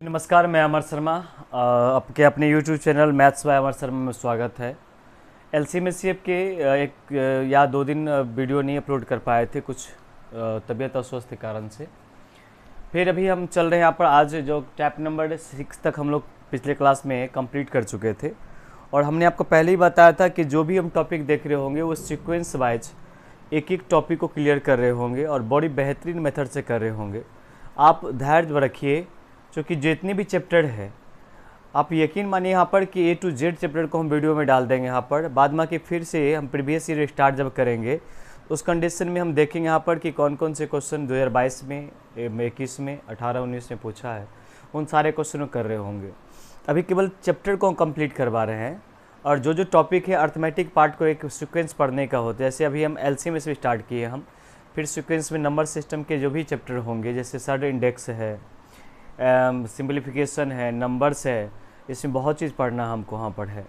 नमस्कार, मैं अमर शर्मा। आपके अपने YouTube चैनल मैथ्स बाय अमर शर्मा में स्वागत है। एलसीएमएससीएफ के एक या 2 दिन वीडियो नहीं अपलोड कर पाए थे, कुछ तबीयत अस्वस्थ के कारण से। फिर अभी हम चल रहे हैं यहाँ पर। आज जो टैप नंबर 6 तक हम लोग पिछले क्लास में कंप्लीट कर चुके थे और हमने आपको पहले ही बताया था कि जो भी हम टॉपिक देख रहे होंगे वो सीक्वेंस वाइज एक एक टॉपिक को क्लियर कर रहे होंगे और बड़ी बेहतरीन मेथड से कर रहे होंगे। आप धैर्य रखिए, क्योंकि जितनी भी चैप्टर है आप यकीन मानिए यहाँ पर कि A to Z चैप्टर को हम वीडियो में डाल देंगे। यहाँ पर बाद में कि फिर से हम प्रीवियस ईयर स्टार्ट जब करेंगे तो उस कंडीशन में हम देखेंगे यहाँ पर कि कौन कौन से क्वेश्चन 2022 में, 21 में, 18, 19 में पूछा है, उन सारे क्वेश्चन कर रहे होंगे। अभी केवल चैप्टर को हम कंप्लीट करवा रहे हैं और जो जो टॉपिक है अर्थमेटिक पार्ट को एक सिक्वेंस पढ़ने का होता है। जैसे अभी हम एलसीएम से स्टार्ट किए हम, फिर सिक्वेंस में नंबर सिस्टम के जो भी चैप्टर होंगे, जैसे सर्ड इंडेक्स है, सिंप्लीफिकेशन है, नंबर्स है, इसमें बहुत चीज़ पढ़ना हमको वहाँ पर है।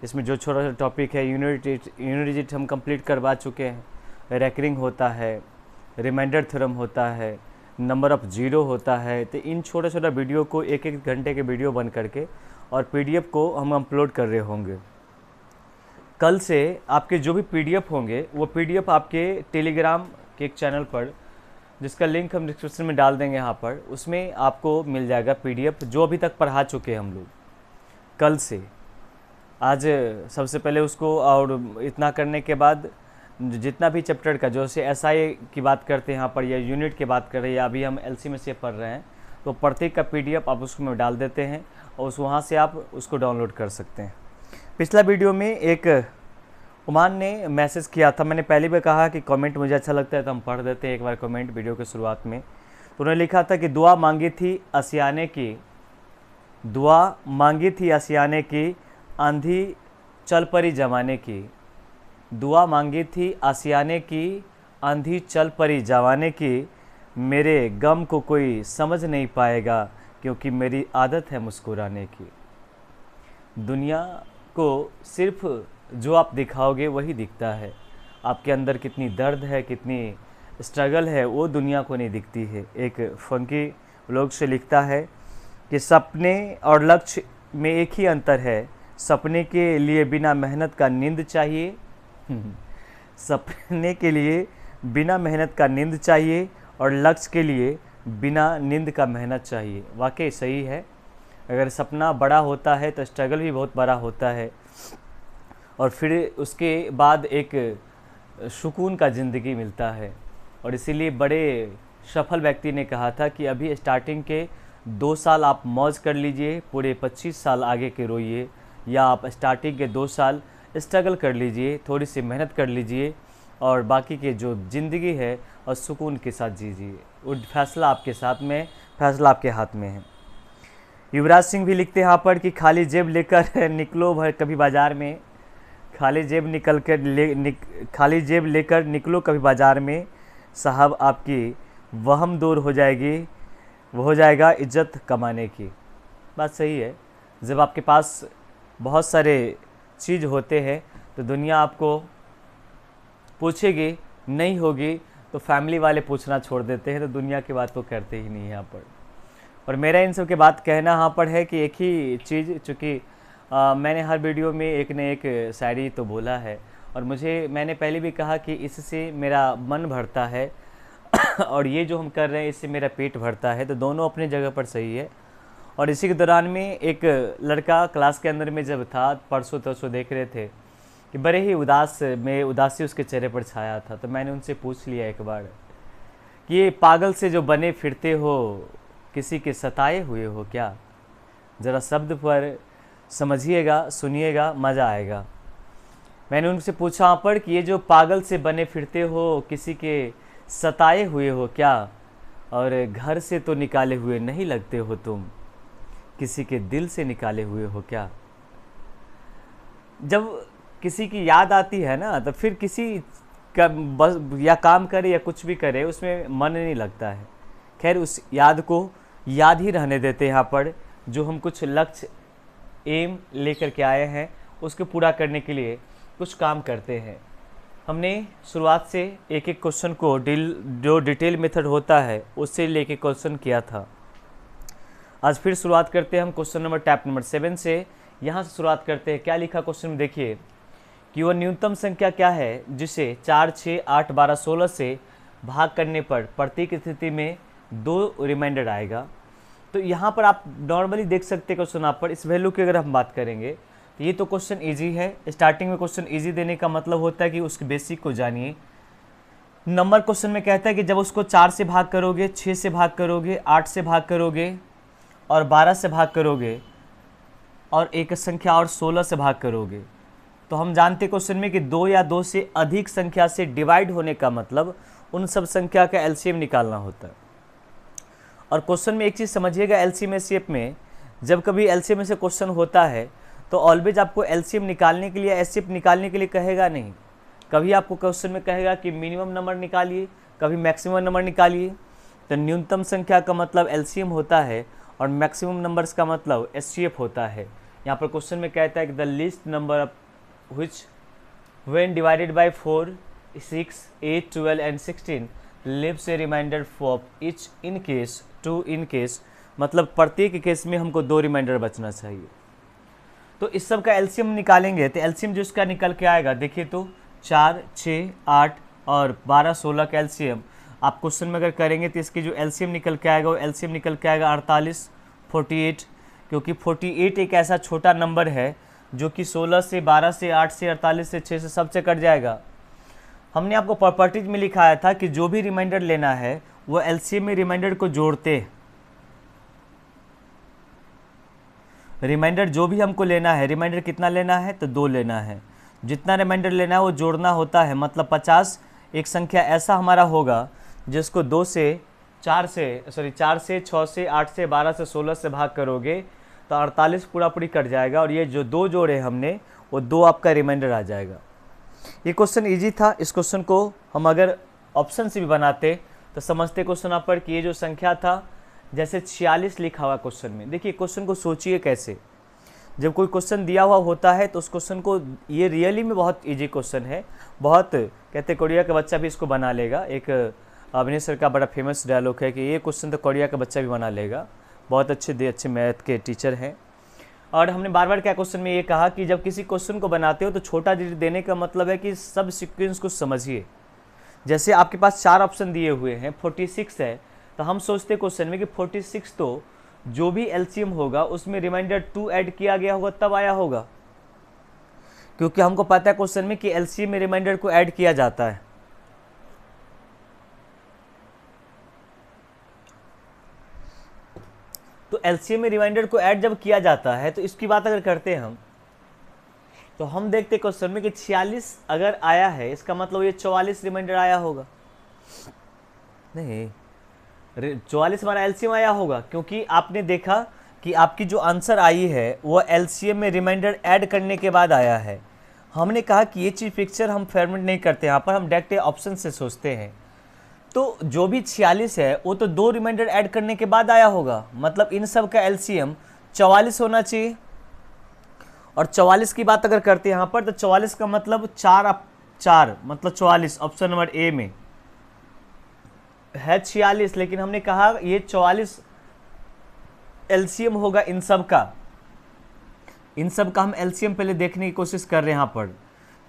इसमें जो छोटा छोटा टॉपिक है, यूनिट डिजिट हम कंप्लीट करवा चुके हैं, रैकरिंग होता है, रिमाइंडर थ्योरम होता है, नंबर ऑफ जीरो होता है। तो इन छोटा छोटा वीडियो को एक एक घंटे के वीडियो बन करके और पीडीएफ को हम अपलोड कर रहे होंगे। कल से आपके जो भी पीडीएफ होंगे वो पीडीएफ आपके टेलीग्राम के एक चैनल पर, जिसका लिंक हम डिस्क्रिप्शन में डाल देंगे यहाँ पर, उसमें आपको मिल जाएगा पीडीएफ जो अभी तक पढ़ा चुके हैं हम लोग कल से। आज सबसे पहले उसको, और इतना करने के बाद जितना भी चैप्टर का, जो से एसआई की बात करते हैं यहाँ पर या यूनिट की बात कर रहे हैं या अभी हम एलसीएम से पढ़ रहे हैं, तो प्रत्येक का पीडीएफ आप उसमें डाल देते हैं और वहाँ से आप उसको डाउनलोड कर सकते हैं। पिछला वीडियो में एक उमान ने मैसेज किया था, मैंने पहले भी कहा कि कमेंट मुझे अच्छा लगता है तो हम पढ़ देते हैं एक बार कमेंट वीडियो के शुरुआत में। तो उन्होंने लिखा था कि दुआ मांगी थी आशियाने की, दुआ मांगी थी आशियाने की, आंधी चल पड़ी जमाने की। दुआ मांगी थी आशियाने की, आंधी चल पड़ी जमाने की। मेरे गम को कोई समझ नहीं पाएगा क्योंकि मेरी आदत है मुस्कुराने की। दुनिया को सिर्फ जो आप दिखाओगे वही दिखता है। आपके अंदर कितनी दर्द है, कितनी स्ट्रगल है, वो दुनिया को नहीं दिखती है। एक फंकी लोग से लिखता है कि सपने और लक्ष्य में एक ही अंतर है, सपने के लिए बिना मेहनत का नींद चाहिए सपने के लिए बिना मेहनत का नींद चाहिए और लक्ष्य के लिए बिना नींद का मेहनत चाहिए। वाकई सही है। अगर सपना बड़ा होता है तो स्ट्रगल भी बहुत बड़ा होता है और फिर उसके बाद एक सुकून का ज़िंदगी मिलता है। और इसीलिए बड़े सफल व्यक्ति ने कहा था कि अभी स्टार्टिंग के 2 साल आप मौज कर लीजिए, पूरे 25 साल आगे के रोइए, या आप स्टार्टिंग के 2 साल स्ट्रगल कर लीजिए, थोड़ी सी मेहनत कर लीजिए और बाकी के जो ज़िंदगी है और सुकून के साथ जीजिए। वो फैसला आपके साथ में, फैसला आपके हाथ में है। युवराज सिंह भी लिखते हैं यहाँ पर कि खाली जेब लेकर निकलो कभी बाज़ार में, खाली जेब लेकर निकलो कभी बाज़ार में, साहब आपकी वहम दूर हो जाएगी, वो हो जाएगा इज्जत कमाने की। बात सही है। जब आपके पास बहुत सारे चीज़ होते हैं तो दुनिया आपको पूछेगी, नहीं होगी तो फैमिली वाले पूछना छोड़ देते हैं, तो दुनिया की बात तो करते ही नहीं यहाँ पर। और मेरा इन सब के बात कहना यहाँ पर है कि एक ही चीज़, चूँकि मैंने हर वीडियो में एक न एक शायरी तो बोला है और मैंने पहले भी कहा कि इससे मेरा मन भरता है और ये जो हम कर रहे हैं इससे मेरा पेट भरता है, तो दोनों अपनी जगह पर सही है। और इसी के दौरान में एक लड़का क्लास के अंदर में जब था, परसों तरसों देख रहे थे कि बड़े ही उदासी उसके चेहरे पर छाया था, तो मैंने उनसे पूछ लिया एक बार कि ये पागल से जो बने फिरते हो, किसी के सताए हुए हो क्या? ज़रा शब्द पर समझिएगा, सुनिएगा, मज़ा आएगा। मैंने उनसे पूछा वहाँ पर कि ये जो पागल से बने फिरते हो, किसी के सताए हुए हो क्या? और घर से तो निकाले हुए नहीं लगते हो तुम, किसी के दिल से निकाले हुए हो क्या? जब किसी की याद आती है ना, तो फिर किसी का बस या काम करे या कुछ भी करे उसमें मन नहीं लगता है। खैर, उस याद को याद ही रहने देते हैं यहाँ पर। जो हम कुछ लक्ष्य एम लेकर के आए हैं उसको पूरा करने के लिए कुछ काम करते हैं। हमने शुरुआत से एक एक क्वेश्चन को जो डिटेल मेथड होता है उससे लेके क्वेश्चन किया था। आज फिर शुरुआत करते हैं हम क्वेश्चन नंबर टैप नंबर 7 से। यहाँ से शुरुआत करते हैं। क्या लिखा क्वेश्चन में देखिए कि वह न्यूनतम संख्या क्या है जिसे 4, 6, 8, 12, 16 से भाग करने पर प्रत्येक स्थिति में 2 रिमाइंडर आएगा। तो यहाँ पर आप नॉर्मली देख सकते हैं क्वेश्चन आप पर इस वैल्यू की अगर हम बात करेंगे तो ये तो क्वेश्चन इजी है। स्टार्टिंग में क्वेश्चन इजी देने का मतलब होता है कि उसके बेसिक को जानिए। नंबर क्वेश्चन में कहता है कि जब उसको 4 से भाग करोगे, 6 से भाग करोगे, 8 से भाग करोगे और 12 से भाग करोगे और एक संख्या और 16 से भाग करोगे, तो हम जानते क्वेश्चन में कि 2 या 2 से अधिक संख्या से डिवाइड होने का मतलब उन सब संख्या का एलसीएम निकालना होता है। और क्वेश्चन में एक चीज़ समझिएगा, एलसीएम एससीएफ में जब कभी एलसीएम में से क्वेश्चन होता है तो ऑलवेज आपको एलसीएम निकालने के लिए, एससीएफ निकालने के लिए कहेगा नहीं। कभी आपको क्वेश्चन में कहेगा कि मिनिमम नंबर निकालिए, कभी मैक्सिमम नंबर निकालिए। तो न्यूनतम संख्या का मतलब एलसीएम होता है और मैक्सिमम नंबर्स का मतलब एससीएफ होता है। यहाँ पर क्वेश्चन में कहता है कि the least number of which when divided by 4, 6, 8, 12 and 16 leaves a remainder for each in case 2 in case, मतलब प्रत्येक केस में हमको 2 रिमाइंडर बचना चाहिए। तो इस सब का एलसीएम निकालेंगे तो एलसीएम जो इसका निकल के आएगा देखिए तो 4, 6, 8 और 12, 16 का एलसीएम आप क्वेश्चन में अगर करेंगे तो इसकी जो एलसीएम निकल के आएगा वो एलसीएम निकल के आएगा 48, 48, क्योंकि 48 एक ऐसा छोटा नंबर है जो कि 16 से, 12 से, 8 से, 48 से, 6 से सबसे कट जाएगा। हमने आपको प्रॉपर्टीज में लिखाया था कि जो भी रिमाइंडर लेना है वो एलसीएम में रिमाइंडर को जोड़ते हैं। रिमाइंडर जो भी हमको लेना है, रिमाइंडर कितना लेना है तो 2 लेना है। जितना रिमाइंडर लेना है वो जोड़ना होता है। मतलब 50 एक संख्या ऐसा हमारा होगा जिसको 4 से, 6 से, 8 से, 12 से, 16 से भाग करोगे तो 48 पूरा पूरी कट जाएगा और ये जो 2 जोड़े हमने वो 2 आपका रिमाइंडर आ जाएगा। ये क्वेश्चन इजी था। इस क्वेश्चन को हम अगर ऑप्शन से भी बनाते तो समझते क्वेश्चन आप पर कि ये जो संख्या था जैसे 46 लिखा हुआ क्वेश्चन में। देखिए क्वेश्चन को सोचिए कैसे, जब कोई क्वेश्चन दिया हुआ होता है तो उस क्वेश्चन को, ये रियली में बहुत ईजी क्वेश्चन है। बहुत कहते कोरिया का बच्चा भी इसको बना लेगा। एक अभिनय सर का बड़ा फेमस डायलॉग है कि ये क्वेश्चन तो कोरिया का बच्चा भी बना लेगा। बहुत अच्छे मैथ के टीचर हैं। और हमने बार बार क्या क्वेश्चन में ये कहा कि जब किसी क्वेश्चन को बनाते हो तो छोटा डिजिट देने का मतलब है कि सब सीक्वेंस को समझिए। जैसे आपके पास 4 ऑप्शन दिए हुए हैं, 46 है, तो हम सोचते क्वेश्चन में कि 46 तो जो भी एलसीएम होगा उसमें रिमाइंडर 2 ऐड किया गया होगा तब आया होगा, क्योंकि हमको पता है क्वेश्चन में कि एलसीएम में रिमाइंडर को ऐड किया जाता है। तो एलसीएम में रिमाइंडर को ऐड जब किया जाता है तो इसकी बात अगर करते हैं हम, तो हम देखते क्वेश्चन में कि 46 अगर आया है इसका मतलब ये 44 रिमाइंडर आया होगा। नहीं, 44 हमारा एलसीएम आया होगा, क्योंकि आपने देखा कि आपकी जो आंसर आई है वो एलसीएम में रिमाइंडर ऐड करने के बाद आया है। हमने कहा कि ये चीज़ पिक्चर हम फॉर्मेट नहीं करते, यहाँ पर हम डायरेक्ट ऑप्शन से सोचते हैं। तो जो भी 46 है वो तो 2 रिमाइंडर ऐड करने के बाद आया होगा, मतलब इन सब का एलसीएम 44 होना चाहिए। और 44 की बात अगर करते हैं यहाँ पर तो 44 का मतलब 4 मतलब 44 ऑप्शन नंबर ए में है 46, लेकिन हमने कहा ये 44 एलसीएम होगा इन सब का। इन सब का हम एलसीएम पहले देखने की कोशिश कर रहे हैं यहाँ पर।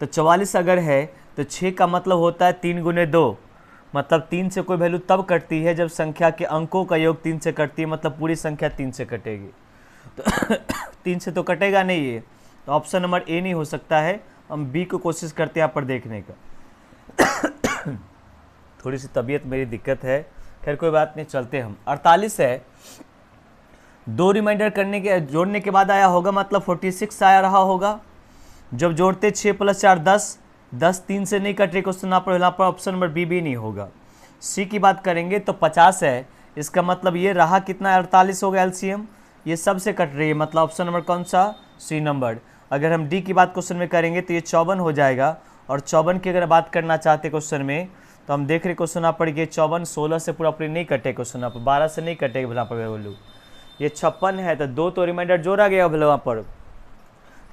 तो 44 अगर है तो 6 का मतलब होता है 3 गुने 2, मतलब 3 से कोई वैल्यू तब कटती है जब संख्या के अंकों का योग 3 से कटती है, मतलब पूरी संख्या 3 से कटेगी। तो 3 से तो कटेगा नहीं ये, तो ऑप्शन नंबर ए नहीं हो सकता है। हम बी को कोशिश करते हैं यहाँ पर देखने का। थोड़ी सी तबीयत मेरी दिक्कत है, खैर कोई बात नहीं, चलते हम। 48 है, 2 रिमाइंडर जोड़ने के बाद आया होगा, मतलब 46 आया रहा होगा। जब जोड़ते 6 + 4 10, 10 3 से नहीं कट रही क्वेश्चन यहाँ पर ऑप्शन नंबर बी भी नहीं होगा। सी की बात करेंगे तो 50 है, इसका मतलब ये रहा कितना 48 होगा एलसीएम, ये सब से कट रही है, मतलब ऑप्शन नंबर कौन सा, सी नंबर। अगर हम डी की बात क्वेश्चन में करेंगे तो ये 54 हो जाएगा। और 54 की अगर बात करना चाहते क्वेश्चन में तो हम देख रहे क्वेश्चन यहाँ पर ये 54 16 से पूरा पूरी नहीं कटे, क्वेश्चन यहाँ पर 12 से नहीं कटेगा भला पर वैल्यू, ये 56 है तो 2 तो रिमाइंडर जोड़ा गया भले वहाँ पर,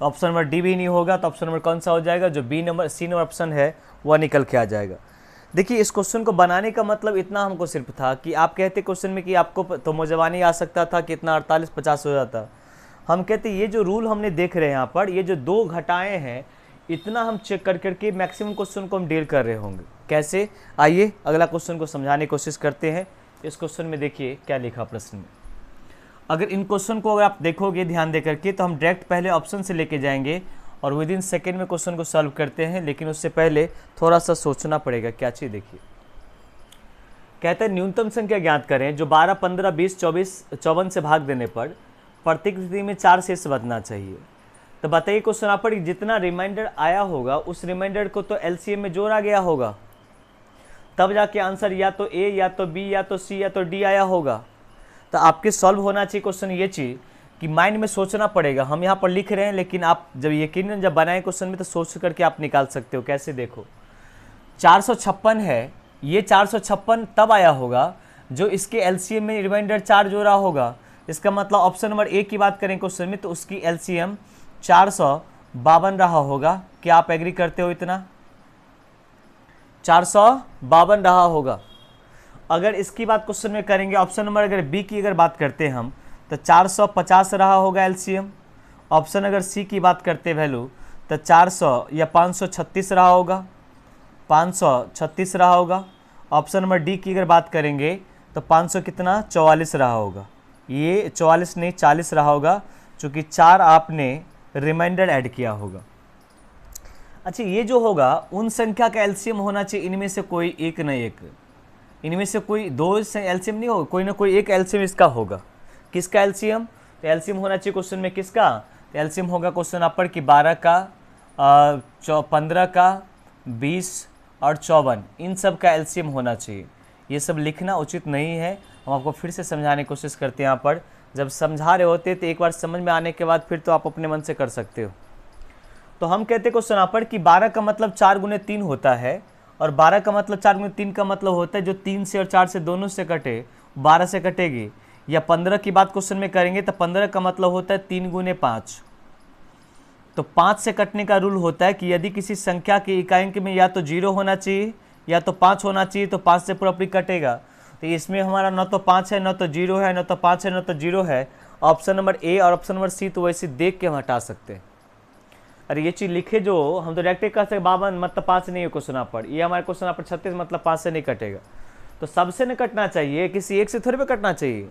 तो ऑप्शन नंबर डी भी नहीं होगा। तो ऑप्शन नंबर कौन सा हो जाएगा, जो B number C number option है वह निकल के आ जाएगा। देखिए इस क्वेश्चन को बनाने का मतलब इतना हमको सिर्फ था कि आप कहते क्वेश्चन में कि आपको तो मौजवानी आ सकता था कितना 48-50 हो जाता। हम कहते ये जो रूल हमने देख रहे हैं यहाँ पर, ये जो 2 घटाएं हैं, इतना हम चेक कर करके मैक्सिमम क्वेश्चन को हम डील कर रहे होंगे। कैसे, आइए अगला क्वेश्चन को समझाने की कोशिश करते हैं। इस क्वेश्चन में देखिए क्या लिखा प्रश्न में। अगर इन क्वेश्चन को अगर आप देखोगे ध्यान दे करके तो हम डायरेक्ट पहले ऑप्शन से लेके जाएंगे और विद इन सेकेंड में क्वेश्चन को सॉल्व करते हैं, लेकिन उससे पहले थोड़ा सा सोचना पड़ेगा। क्या चीज़ देखिए, कहते हैं न्यूनतम संख्या ज्ञात करें जो 12, 15, 20, 24, 54 से भाग देने पर प्रत्येक स्थिति में 4 शेष बचना चाहिए। तो बताइए क्वेश्चन आप पर जितना रिमाइंडर आया होगा उस रिमाइंडर को तो एलसीएम में जोड़ा गया होगा, तब जाके आंसर या तो ए या तो बी या तो सी या तो डी आया होगा। तो आपके सॉल्व होना चाहिए क्वेश्चन ये चीज़ कि माइंड में सोचना पड़ेगा। हम यहाँ पर लिख रहे हैं लेकिन आप जब यकीनन जब बनाए क्वेश्चन में तो सोच करके आप निकाल सकते हो। कैसे देखो, 456 है, ये 456 तब आया होगा जो इसके एलसीएम में रिमाइंडर 4 जोड़ा होगा। इसका मतलब ऑप्शन नंबर ए की बात करें क्वेश्चन में तो उसकी एलसीएम 452 रहा होगा। क्या आप एग्री करते हो? इतना 452 रहा होगा। अगर इसकी बात क्वेश्चन में करेंगे ऑप्शन नंबर अगर बी की अगर बात करते हैं हम तो 450 रहा होगा एलसीएम। ऑप्शन अगर सी की बात करते वैल्यू तो 400 या 536 रहा होगा, 536 रहा होगा। ऑप्शन नंबर डी की अगर बात करेंगे तो 500 कितना 44 रहा होगा। ये 44 नहीं 40 रहा होगा चूँकि 4 आपने रिमाइंडर ऐड किया होगा। अच्छा ये जो होगा उन संख्या का एलसीएम होना चाहिए इनमें से कोई एक न एक, इनमें से कोई 2 से एलसीएम नहीं होगा, कोई ना कोई एक एलसीएम इसका होगा। किसका एलसीएम? तो एलसीएम होना चाहिए क्वेश्चन में किसका? तो एलसीएम होगा क्वेश्चन आप पर कि 12 का 15 का 20 और 54 इन सब का एलसीएम होना चाहिए। ये सब लिखना उचित नहीं है, हम आपको फिर से समझाने की कोशिश करते हैं। यहाँ पर जब समझा रहे होते तो एक बार समझ में आने के बाद फिर तो आप अपने मन से कर सकते हो। तो हम कहते हैं क्वेश्चन यहाँ पर कि 12 का मतलब 4 गुने 3 होता है और 12 का मतलब 4 गुने 3 का मतलब होता है जो 3 से और 4 से दोनों से कटे 12 से कटेगी। या 15 की बात क्वेश्चन में करेंगे तो 15 का मतलब होता है 3 गुने 5। तो 5 से कटने का रूल होता है कि यदि किसी संख्या के इकाई अंक में या तो 0 होना चाहिए या तो 5 होना चाहिए तो 5 से पूरा कटेगा। तो इसमें हमारा न तो 5 है न तो 0 है, न तो 5 है न तो 0 है। ऑप्शन नंबर ए और ऑप्शन नंबर सी तो वैसे देख के हम हटा सकते हैं। अरे ये चीज़ लिखे जो हम तो डायरेक्ट कह सकते 52 मतलब 5 नहीं है क्वेश्चन यहाँ पर, ये हमारे क्वेश्चन यहाँ पर 36 मतलब 5 से नहीं कटेगा। तो सबसे नहीं कटना चाहिए, किसी एक से थोड़ी पे कटना चाहिए,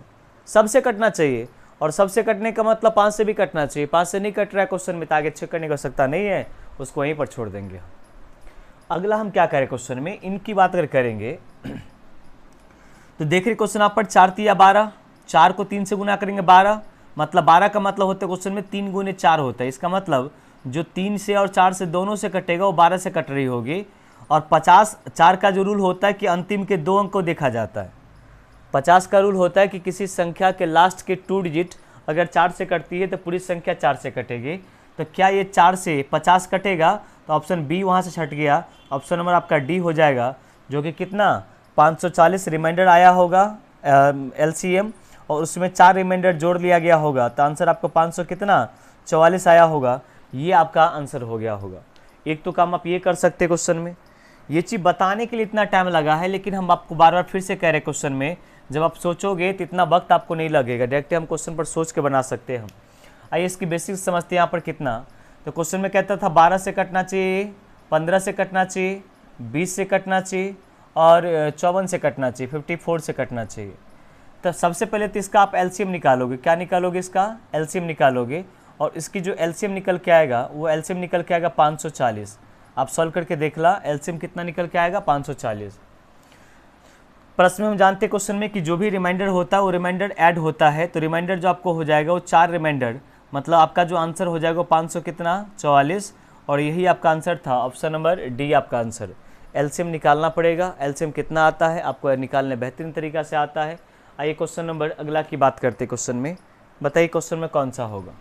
सबसे कटना चाहिए। और सबसे कटने का मतलब 5 से भी कटना चाहिए। 5 से नहीं कट रहा है क्वेश्चन में तो आगे चेक करने की आवश्यकता नहीं है, उसको वहीं पर छोड़ देंगे। अगला हम क्या करें क्वेश्चन में, इनकी बात अगर करेंगे तो देख रहे क्वेश्चन आप पर 4 तिया 12, 4 को 3 से गुना करेंगे 12, मतलब 12 का मतलब होता है क्वेश्चन में 3 गुने 4 होता है। इसका मतलब जो 3 से और 4 से दोनों से कटेगा वो 12 से कट रही होगी। और 50 4 का जो रूल होता है कि अंतिम के 2 अंक को देखा जाता है। 50 का रूल होता है कि किसी संख्या के लास्ट के 2 डिजिट अगर 4 से कटती है तो पूरी संख्या 4 से कटेगी। तो क्या ये 4 से 50 कटेगा? तो ऑप्शन बी वहाँ से छट गया। ऑप्शन नंबर आपका डी हो जाएगा जो कि कितना 540 रिमाइंडर आया होगा एलसीएम और उसमें 4 रिमाइंडर जोड़ लिया गया होगा। तो आंसर आपको 500 कितना 44 आया होगा। ये आपका आंसर हो गया होगा। एक तो काम आप ये कर सकते क्वेश्चन में, ये चीज़ बताने के लिए इतना टाइम लगा है लेकिन हम आपको बार बार फिर से कह रहे हैं क्वेश्चन में जब आप सोचोगे तो इतना वक्त आपको नहीं लगेगा, डायरेक्ट हम क्वेश्चन पर सोच के बना सकते हैं हम। आइए इसकी बेसिक समझते हैं यहाँ पर कितना। तो क्वेश्चन में कहता था 12 से कटना चाहिए, 15 से कटना चाहिए, 20 से कटना चाहिए और 54 से कटना चाहिए, 54 से कटना चाहिए। तो सबसे पहले तो इसका आप एलसीएम निकालोगे। क्या निकालोगे? इसका एलसीएम निकालोगे और इसकी जो एलसीएम निकल के आएगा वो एलसीएम निकल के आएगा 540। आप सॉल्व करके देख ला एलसीएम कितना निकल के आएगा 540। प्रश्न में हम जानते हैं क्वेश्चन में कि जो भी रिमाइंडर होता है वो रिमाइंडर ऐड होता है। तो रिमाइंडर जो आपको हो जाएगा वो 4 रिमाइंडर, मतलब आपका जो आंसर हो जाएगा वो 500 कितना 44 और यही आपका आंसर था। ऑप्शन नंबर डी आपका आंसर। एलसीएम निकालना पड़ेगा। एलसीएम कितना आता है आपको निकालने बेहतरीन तरीका से आता है। आइए क्वेश्चन नंबर अगला की बात करते। क्वेश्चन में बताइए क्वेश्चन में कौन सा होगा।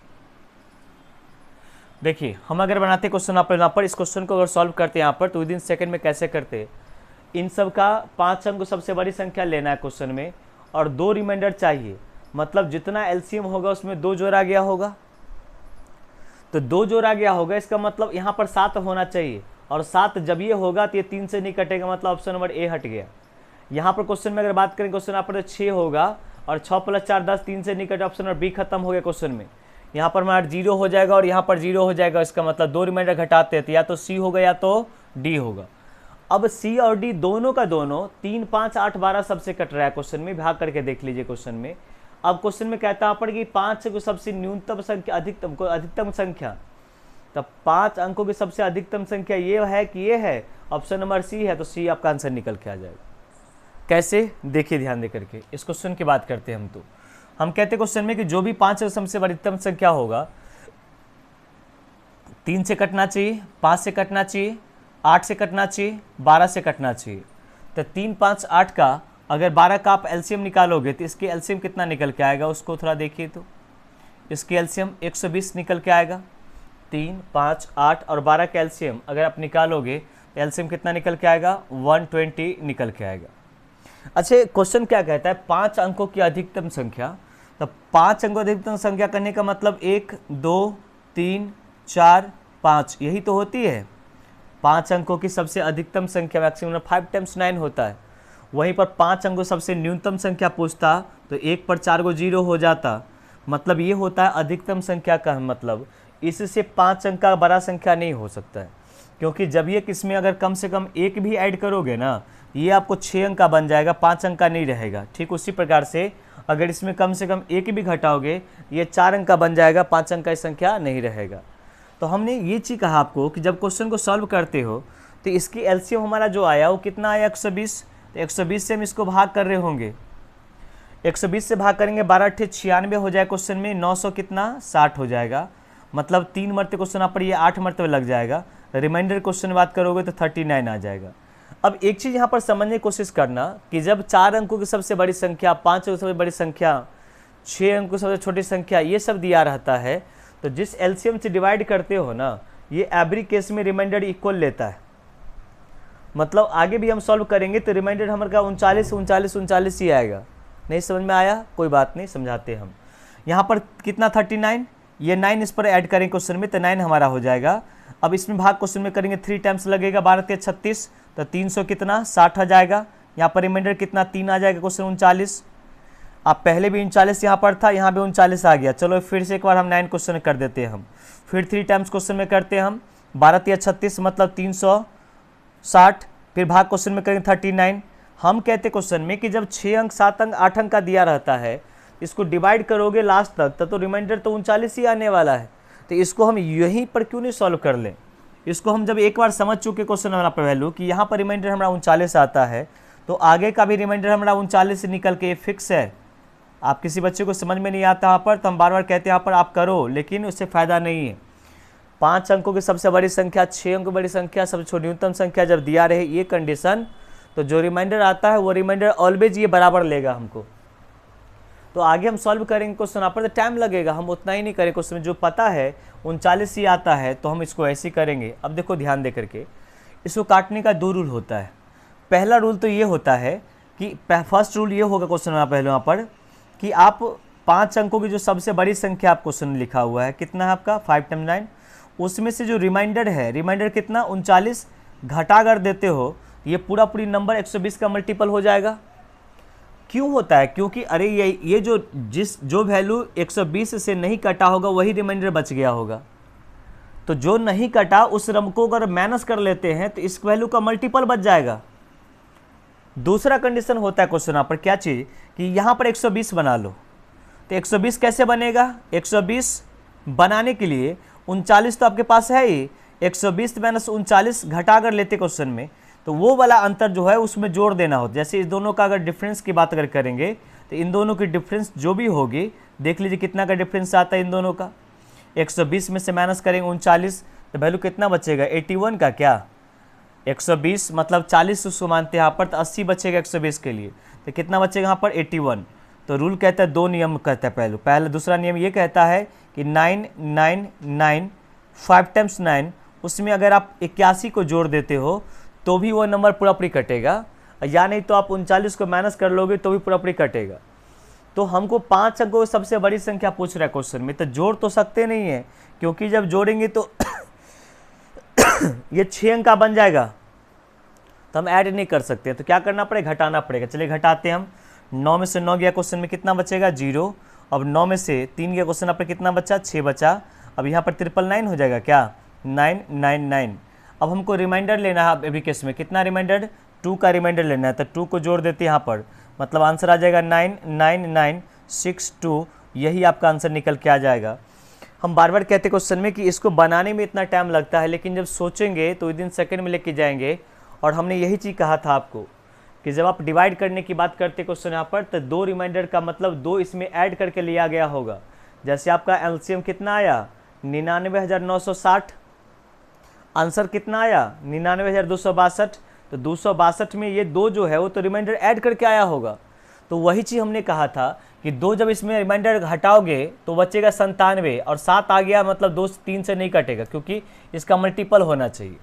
देखिए हम अगर बनाते क्वेश्चन यहाँ पर इस क्वेश्चन को अगर सॉल्व करते हैं यहाँ पर तो विद इन सेकेंड में कैसे करते। इन सब का 5 अंक को सबसे बड़ी संख्या लेना है क्वेश्चन में और 2 रिमाइंडर चाहिए, मतलब जितना एलसीएम होगा उसमें 2 जोड़ा गया होगा। तो 2 जोड़ा गया होगा इसका मतलब यहाँ पर 7 होना चाहिए और 7 जब ये होगा तो ये 3 से नहीं कटेगा, मतलब ऑप्शन नंबर ए हट गया। यहाँ पर क्वेश्चन में अगर बात करें, क्वेश्चन यहाँ पर 6 होगा और 6 + 4 10, 3 से नहीं कटे, ऑप्शन नंबर बी खत्म हो गया क्वेश्चन में। यहाँ पर हमारा 0 हो जाएगा और यहाँ पर 0 हो जाएगा, इसका मतलब 2 रिमाइंडर घटाते हैं तो या तो सी होगा या तो डी होगा। अब सी और डी दोनों का दोनों 3, 5, 8, 12 सबसे कट रहा है क्वेश्चन में, भाग करके देख लीजिए क्वेश्चन में। अब क्वेश्चन में कहता है पर कि 5 को सबसे न्यूनतम संख्या अधिकतम संख्या, तब 5 अंकों की सबसे अधिकतम संख्या ये है कि ये है, ऑप्शन नंबर सी है, तो सी आपका आंसर निकल के आ जाएगा। कैसे, देखिए ध्यान दे करके इस क्वेश्चन की बात करते हैं हम। तो हम कहते हैं क्वेश्चन में कि जो भी 5 सबसे अधिकतम संख्या होगा 3 से कटना चाहिए, 5 से कटना चाहिए, 8 से कटना चाहिए, 12 से कटना चाहिए। तो 3, 5, 8 का अगर 12 का आप एलसीएम निकालोगे तो इसकी एलसीएम कितना निकल के आएगा, उसको थोड़ा देखिए। तो इसकी एलसीएम 120 निकल के आएगा। 3, 5, 8 और 12 का एलसीएम अगर आप निकालोगे तो एलसीएम कितना निकल के आएगा, 120 निकल के आएगा। अच्छा, क्वेश्चन क्या कहता है, 5 अंकों की अधिकतम संख्या। तो 5 अंकों की अधिकतम संख्या करने का मतलब 1, 2, 3, 4, 5 यही तो होती है। 5 अंकों की सबसे अधिकतम संख्या मैक्सिमम 5 × 9 होता है। वहीं पर 5 अंकों सबसे न्यूनतम संख्या पूछता तो 1 पर 4 को 0 हो जाता। मतलब ये होता है अधिकतम संख्या का मतलब, इससे 5 अंक का बड़ा संख्या नहीं हो सकता है, क्योंकि जब ये किसमें अगर कम से कम 1 भी ऐड करोगे ना, ये आपको 6 अंक का बन जाएगा, 5 अंक का नहीं रहेगा। ठीक उसी प्रकार से अगर इसमें कम से कम 1 भी घटाओगे, ये 4 अंक का बन जाएगा, 5 अंक का संख्या नहीं रहेगा। तो हमने ये चीज़ कहा आपको कि जब क्वेश्चन को सॉल्व करते हो तो इसकी एलसीएम हमारा जो आया वो कितना आया, 120। तो 120 से हम इसको भाग कर रहे होंगे, 120 से भाग करेंगे, 12 × 96 हो जाएगा क्वेश्चन में, 900 कितना 60 हो जाएगा। मतलब 3 मरते क्वेश्चन आप पर ये 8 मरतबे लग जाएगा। रिमाइंडर क्वेश्चन बात करोगे तो 39 आ जाएगा। अब एक चीज़ यहाँ पर समझने की कोशिश करना कि जब 4 अंकों की सबसे बड़ी संख्या, 5 अंकों की सबसे बड़ी संख्या, 6 अंकों की सबसे छोटी संख्या, ये सब दिया रहता है, तो जिस एलसीएम से डिवाइड करते हो ना, ये एवरी केस में रिमाइंडर इक्वल लेता है। मतलब आगे भी हम सॉल्व करेंगे तो रिमाइंडर हमारे का 39 ही आएगा। नहीं समझ में आया, कोई बात नहीं, समझाते हम। यहाँ पर कितना 39, ये 9 इस पर ऐड करें क्वेश्चन में तो 9 हमारा हो जाएगा। अब इसमें भाग क्वेश्चन में करेंगे 3 टाइम्स लगेगा, 12 × 36 तो 300 कितना 60 आ जाएगा। यहाँ पर रिमाइंडर कितना 3 आ जाएगा क्वेश्चन 39। अब पहले भी 39 यहाँ पर था, यहाँ भी 39 आ गया। चलो फिर से एक बार हम 9 क्वेश्चन कर देते हैं हम, फिर 3 टाइम्स क्वेश्चन में करते हैं हम, 12 × 36 मतलब 360, फिर भाग क्वेश्चन में करेंगे 39। हम कहते क्वेश्चन में कि जब 6 अंक 7 अंक 8 अंक का दिया रहता है, इसको डिवाइड करोगे लास्ट तक तो रिमाइंडर तो 39 ही आने वाला है। तो इसको हम यहीं पर क्यों नहीं सॉल्व कर लें। इसको हम जब एक बार समझ चुके क्वेश्चन हमारा पर वैल्यू कि यहाँ पर रिमाइंडर हमारा 39 आता है, तो आगे का भी रिमाइंडर हमारा 39 से निकल के फिक्स है। आप किसी बच्चे को समझ में नहीं आता यहाँ पर तो हम बार बार कहते हैं यहाँ पर आप करो, लेकिन उससे फ़ायदा नहीं है। 5 अंकों की सबसे बड़ी संख्या, 6 अंकों की बड़ी संख्या, सबसे छोटी न्यूनतम संख्या जब दिया रहे ये कंडीशन, तो जो रिमाइंडर आता है वो रिमाइंडर ऑलवेज ये बराबर लेगा हमको। तो आगे हम सॉल्व करेंगे क्वेश्चन, यहाँ पर तो टाइम लगेगा, हम उतना ही नहीं करें। क्वेश्चन में जो पता है 39 ही आता है, तो हम इसको ऐसे ही करेंगे। अब देखो ध्यान दे करके, इसको काटने का 2 रूल होता है। पहला रूल तो ये होता है कि फर्स्ट रूल ये होगा क्वेश्चन में पहले यहाँ पर कि आप 5 अंकों की जो सबसे बड़ी संख्या आप क्वेश्चन लिखा हुआ है कितना है आपका 5 × 9, उसमें से जो रिमाइंडर है, रिमाइंडर कितना 39 घटा कर देते हो, ये पूरी नंबर 120 का मल्टीपल हो जाएगा। क्यों होता है, क्योंकि अरे ये जो वैल्यू 120 से नहीं कटा होगा वही रिमाइंडर बच गया होगा। तो जो नहीं कटा उस रम को अगर माइनस कर लेते हैं तो इस वैल्यू का मल्टीपल बच जाएगा। दूसरा कंडीशन होता है क्वेश्चन यहाँ पर क्या चीज़ कि यहाँ पर 120 बना लो, तो 120 कैसे बनेगा, 120 बनाने के लिए 39 तो आपके पास है ही, 120 - 39 घटा कर लेते क्वेश्चन में, तो वो वाला अंतर जो है उसमें जोड़ देना होता है। जैसे इस दोनों का अगर डिफरेंस की बात अगर करेंगे तो इन दोनों की डिफरेंस जो भी होगी, देख लीजिए कितना का डिफरेंस आता है इन दोनों का। 120 में से माइनस करेंगे 39 तो वैल्यू कितना बचेगा 81 का, क्या 120 मतलब 40 उसको मानते हैं यहाँ पर, तो 80 बचेगा 120 के लिए, तो कितना बचेगा यहाँ पर 81। तो रूल कहता है 2 नियम कहता है। पहले दूसरा नियम ये कहता है कि 9 9 9 5 × 9, उसमें अगर आप 81 को जोड़ देते हो तो भी वो नंबर पूरा कटेगा, या नहीं तो आप 39 को माइनस कर लोगे तो भी पूरा कटेगा। तो हमको 5 अंकों की सबसे बड़ी संख्या पूछ रहा है क्वेश्चन में, तो जोड़ तो सकते नहीं है, क्योंकि जब जोड़ेंगे तो ये 6 अंक का बन जाएगा तो हम ऐड नहीं कर सकते, तो क्या करना पड़ेगा, घटाना पड़ेगा। चलिए घटाते हैं हम। 9 में से 9 गया क्वेश्चन में कितना बचेगा, 0। अब 9 में से 3 गया क्वेश्चन पर कितना बचा, 6 बचा। अब यहाँ पर 999 हो जाएगा क्या, 999। अब हमको रिमाइंडर लेना है अभी केस में, कितना रिमाइंडर, 2 का रिमाइंडर लेना है, तो 2 को जोड़ देते हैं यहाँ पर, मतलब आंसर आ जाएगा 99962। यही आपका आंसर निकल के आ जाएगा। हम बार बार कहते क्वेश्चन में कि इसको बनाने में इतना टाइम लगता है, लेकिन जब सोचेंगे तो विदिन सेकंड में लेके जाएंगे। और हमने यही चीज़ कहा था आपको कि जब आप डिवाइड करने की बात करते क्वेश्चन यहाँ पर, तो 2 रिमाइंडर का मतलब 2 इसमें ऐड करके लिया गया होगा। जैसे आपका एलसीएम कितना आया, 99,960, आंसर कितना आया 99,262, तो 262 में ये 2 जो है वो तो रिमाइंडर ऐड करके आया होगा। तो वही चीज़ हमने कहा था कि 2 जब इसमें रिमाइंडर हटाओगे तो बचेगा 97, और 7 आ गया मतलब 2 3 से नहीं कटेगा, क्योंकि इसका मल्टीपल होना चाहिए।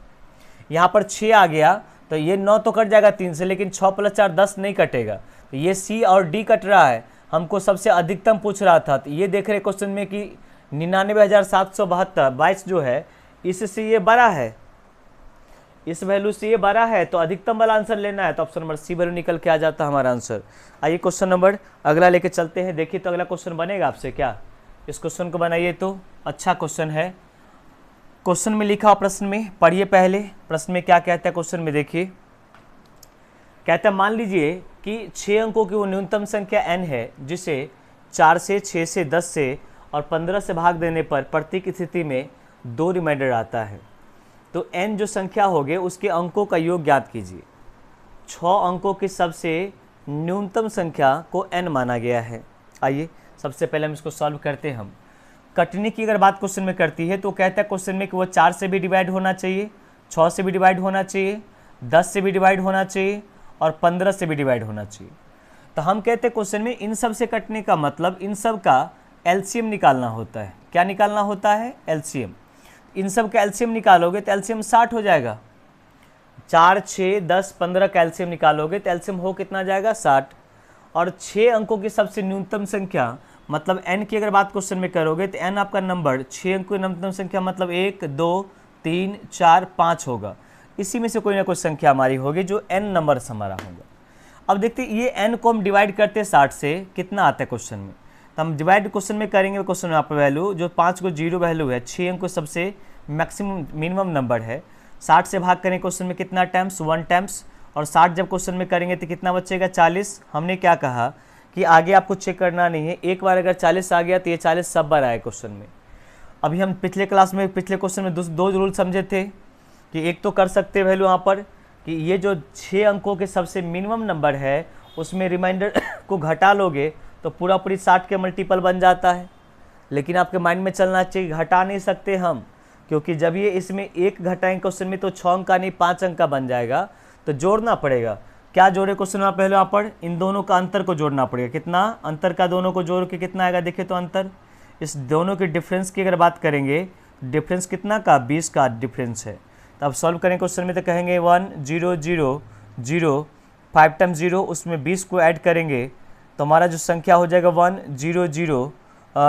यहाँ पर 6 आ गया तो ये 9 तो कट जाएगा 3 से, लेकिन 6 + 4 10 नहीं कटेगा, तो ये सी और डी कट रहा है। हमको सबसे अधिकतम पूछ रहा था, तो ये देख रहे क्वेश्चन में कि 99,772 22 जो है इससे ये बड़ा है, इस वैल्यू से ये बड़ा है, तो अधिकतम वाला आंसर लेना है, तो ऑप्शन नंबर सी वैल्यू निकल के आ जाता है हमारा आंसर। आइए क्वेश्चन नंबर अगला लेके चलते हैं। देखिए तो अगला क्वेश्चन बनेगा आपसे क्या, इस क्वेश्चन को बनाइए, तो अच्छा क्वेश्चन है। क्वेश्चन में लिखा हुआ प्रश्न में पढ़िए पहले, प्रश्न में क्या कहता है क्वेश्चन में, देखिए कहता है मान लीजिए कि 6 अंकों की वो न्यूनतम संख्या n है, जिसे 4 से 6 से 10 से और 15 से भाग देने पर प्रत्येक स्थिति में 2 रिमाइंडर आता है। तो n जो संख्या होगी उसके अंकों का योग ज्ञात कीजिए। 6 अंकों की सबसे न्यूनतम संख्या को n माना गया है। आइए सबसे पहले हम इसको सॉल्व करते हैं। हम कटने की अगर बात क्वेश्चन में करती है तो कहता है क्वेश्चन में कि वो 4 से भी डिवाइड होना चाहिए, 6 से भी डिवाइड होना चाहिए, 10 से भी डिवाइड होना चाहिए और 15 से भी डिवाइड होना चाहिए। तो हम कहते हैं क्वेश्चन में इन सब से कटने का मतलब इन सब का एलसीएम निकालना होता है। क्या निकालना होता है, एलसीएम। इन सब का एलसीएम निकालोगे तो एलसीएम 60 हो जाएगा। 4, 6, 10, 15 का एलसीएम निकालोगे तो एलसीएम हो कितना जाएगा, 60। और 6 अंकों की सबसे न्यूनतम संख्या मतलब n की अगर बात क्वेश्चन में करोगे तो n आपका नंबर 6 अंकों की न्यूनतम संख्या मतलब 1, 2, 3, 4, 5 होगा। इसी में से कोई ना कोई संख्या हमारी होगी जो n नंबर हमारा होगा। अब देखते हैं ये n को हम डिवाइड करते हैं 60 से, कितना आता है क्वेश्चन में। तो हम डिवाइड क्वेश्चन में करेंगे, क्वेश्चन में यहाँ पर वैल्यू जो 5 को 0 वैल्यू है, 6 अंक को सबसे मैक्सिमम मिनिमम नंबर है। 60 से भाग करें क्वेश्चन में कितना टाइम्स, 1 टाइम्स, और 60 जब क्वेश्चन में करेंगे तो कितना बचेगा, 40। हमने क्या कहा कि आगे आपको चेक करना नहीं है, एक बार अगर 40 आ गया तो ये 40 सब बार आए क्वेश्चन में। अभी हम पिछले क्लास में पिछले क्वेश्चन में दो रूल समझे थे कि एक तो कर सकते वैल्यू यहाँ पर कि ये जो 6 अंकों के सबसे मिनिमम नंबर है उसमें रिमाइंडर को घटा लोगे तो पूरा पूरी 60 के मल्टीपल बन जाता है। लेकिन आपके माइंड में चलना चाहिए घटा नहीं सकते हम, क्योंकि जब ये इसमें 1 घटाएंगे क्वेश्चन में तो 6 अंक का नहीं 5 अंक का बन जाएगा, तो जोड़ना पड़ेगा। क्या जोड़े क्वेश्चन में पहले यहाँ पर इन दोनों का अंतर को जोड़ना पड़ेगा। कितना अंतर का दोनों को जोड़ के कितना आएगा, देखिए तो अंतर इस दोनों के डिफरेंस की अगर बात करेंगे, डिफरेंस कितना का 20 का डिफरेंस है। तो अब सॉल्व करें क्वेश्चन में तो कहेंगे 1 0 0 0 5 टाइम्स 0, उसमें 20 को ऐड करेंगे तो हमारा जो संख्या हो जाएगा 1 0 0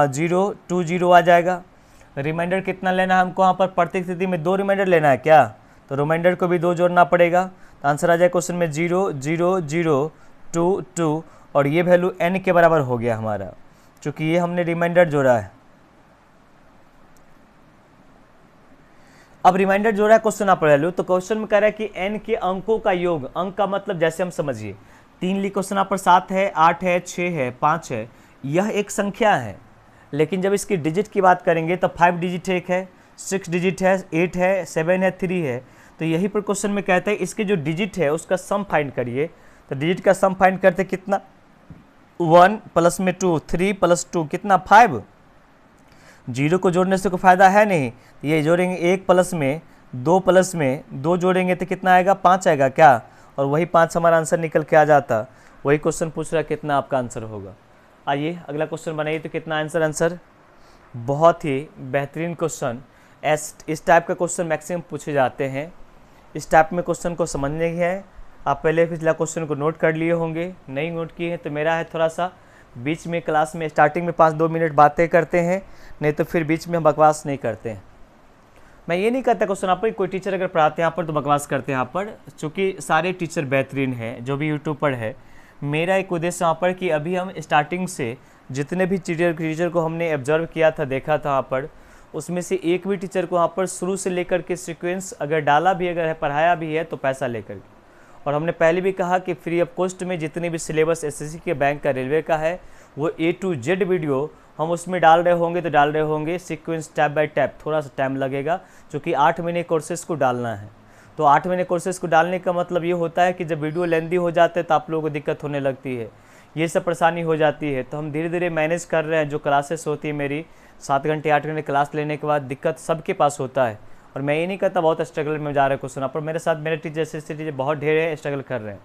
0 2 0 आ जाएगा। रिमाइंडर कितना लेना है हमको, यहाँ पर प्रत्येक स्थिति में 2 रिमाइंडर लेना है क्या, तो रिमाइंडर को भी 2 जोड़ना पड़ेगा। तो आंसर आ जाए क्वेश्चन में 0 0 0 2 2, और ये वैल्यू n के बराबर हो गया हमारा, चूँकि ये हमने रिमाइंडर जोड़ा है। अब रिमाइंडर जोड़ा है क्वेश्चन आप वैल्यू, तो क्वेश्चन में कह रहा है कि n के अंकों का योग, अंक का मतलब जैसे हम समझिए 3 ली क्वेश्चन पर 7 है, 8 है, 6 है, 5 है, यह एक संख्या है। लेकिन जब इसकी डिजिट की बात करेंगे तो 5 डिजिट एक है, 6 डिजिट है, 8 है, 7 है, 3 है। तो यही पर क्वेश्चन में कहते हैं इसके जो डिजिट है उसका सम फाइंड करिए। तो डिजिट का सम फाइंड करते कितना, 1 प्लस में 2, 3 प्लस 2 कितना 5। जीरो को जोड़ने से कोई फ़ायदा है नहीं, ये जोड़ेंगे 1 प्लस में 2 प्लस में 2 जोड़ेंगे तो कितना आएगा, 5 आएगा क्या, और वही 5 हमारा आंसर निकल के आ जाता। वही क्वेश्चन पूछ रहा है कितना आपका आंसर होगा। आइए अगला क्वेश्चन बनाइए, तो कितना आंसर बहुत ही बेहतरीन क्वेश्चन। इस टाइप का क्वेश्चन मैक्सिमम पूछे जाते हैं। इस टाइप में क्वेश्चन को समझने ही है, आप पहले पिछला क्वेश्चन को नोट कर लिए होंगे, नहीं नोट किए हैं तो मेरा है थोड़ा सा बीच में क्लास में स्टार्टिंग में 5-2 मिनट बातें करते हैं, नहीं तो फिर बीच में हम बकवास नहीं करते हैं। मैं ये नहीं कहता क्वेश्चन यहाँ पर कोई टीचर अगर पढ़ाते हैं यहाँ पर तो बकवास करते हैं यहाँ पर, चूँकि सारे टीचर बेहतरीन हैं जो भी यूट्यूब पर है। मेरा एक उद्देश्य यहाँ पर कि अभी हम स्टार्टिंग से जितने भी टीचर को हमने ऑब्जर्व किया था, देखा था यहाँ पर, उसमें से एक भी टीचर को यहाँ पर शुरू से लेकर के सीक्वेंस अगर डाला भी अगर है, पढ़ाया भी है तो पैसा लेकर के। और हमने पहले भी कहा कि फ्री ऑफ कॉस्ट में जितने भी सिलेबस एसएससी के, बैंक का, रेलवे का है, वो A to Z वीडियो हम उसमें डाल रहे होंगे तो डाल रहे होंगे सीक्वेंस स्टेप बाय स्टेप। थोड़ा सा टाइम लगेगा क्योंकि 8 महीने कोर्सेज़ को डालना है। तो 8 महीने कोर्सेज़ को डालने का मतलब ये होता है कि जब वीडियो लेंदी हो जाते हैं तो आप लोगों को दिक्कत होने लगती है, ये सब परेशानी हो जाती है। तो हम धीरे धीरे मैनेज कर रहे हैं। जो क्लासेस होती है मेरी 7 घंटे 8 घंटे क्लास लेने के बाद दिक्कत सबके पास होता है। और मैं ये नहीं कहता बहुत स्ट्रगल में जा रहा है क्वेश्चन, पर मेरे साथ मेरे टीचर से टीचर बहुत ढेर है, स्ट्रगल कर रहे हैं।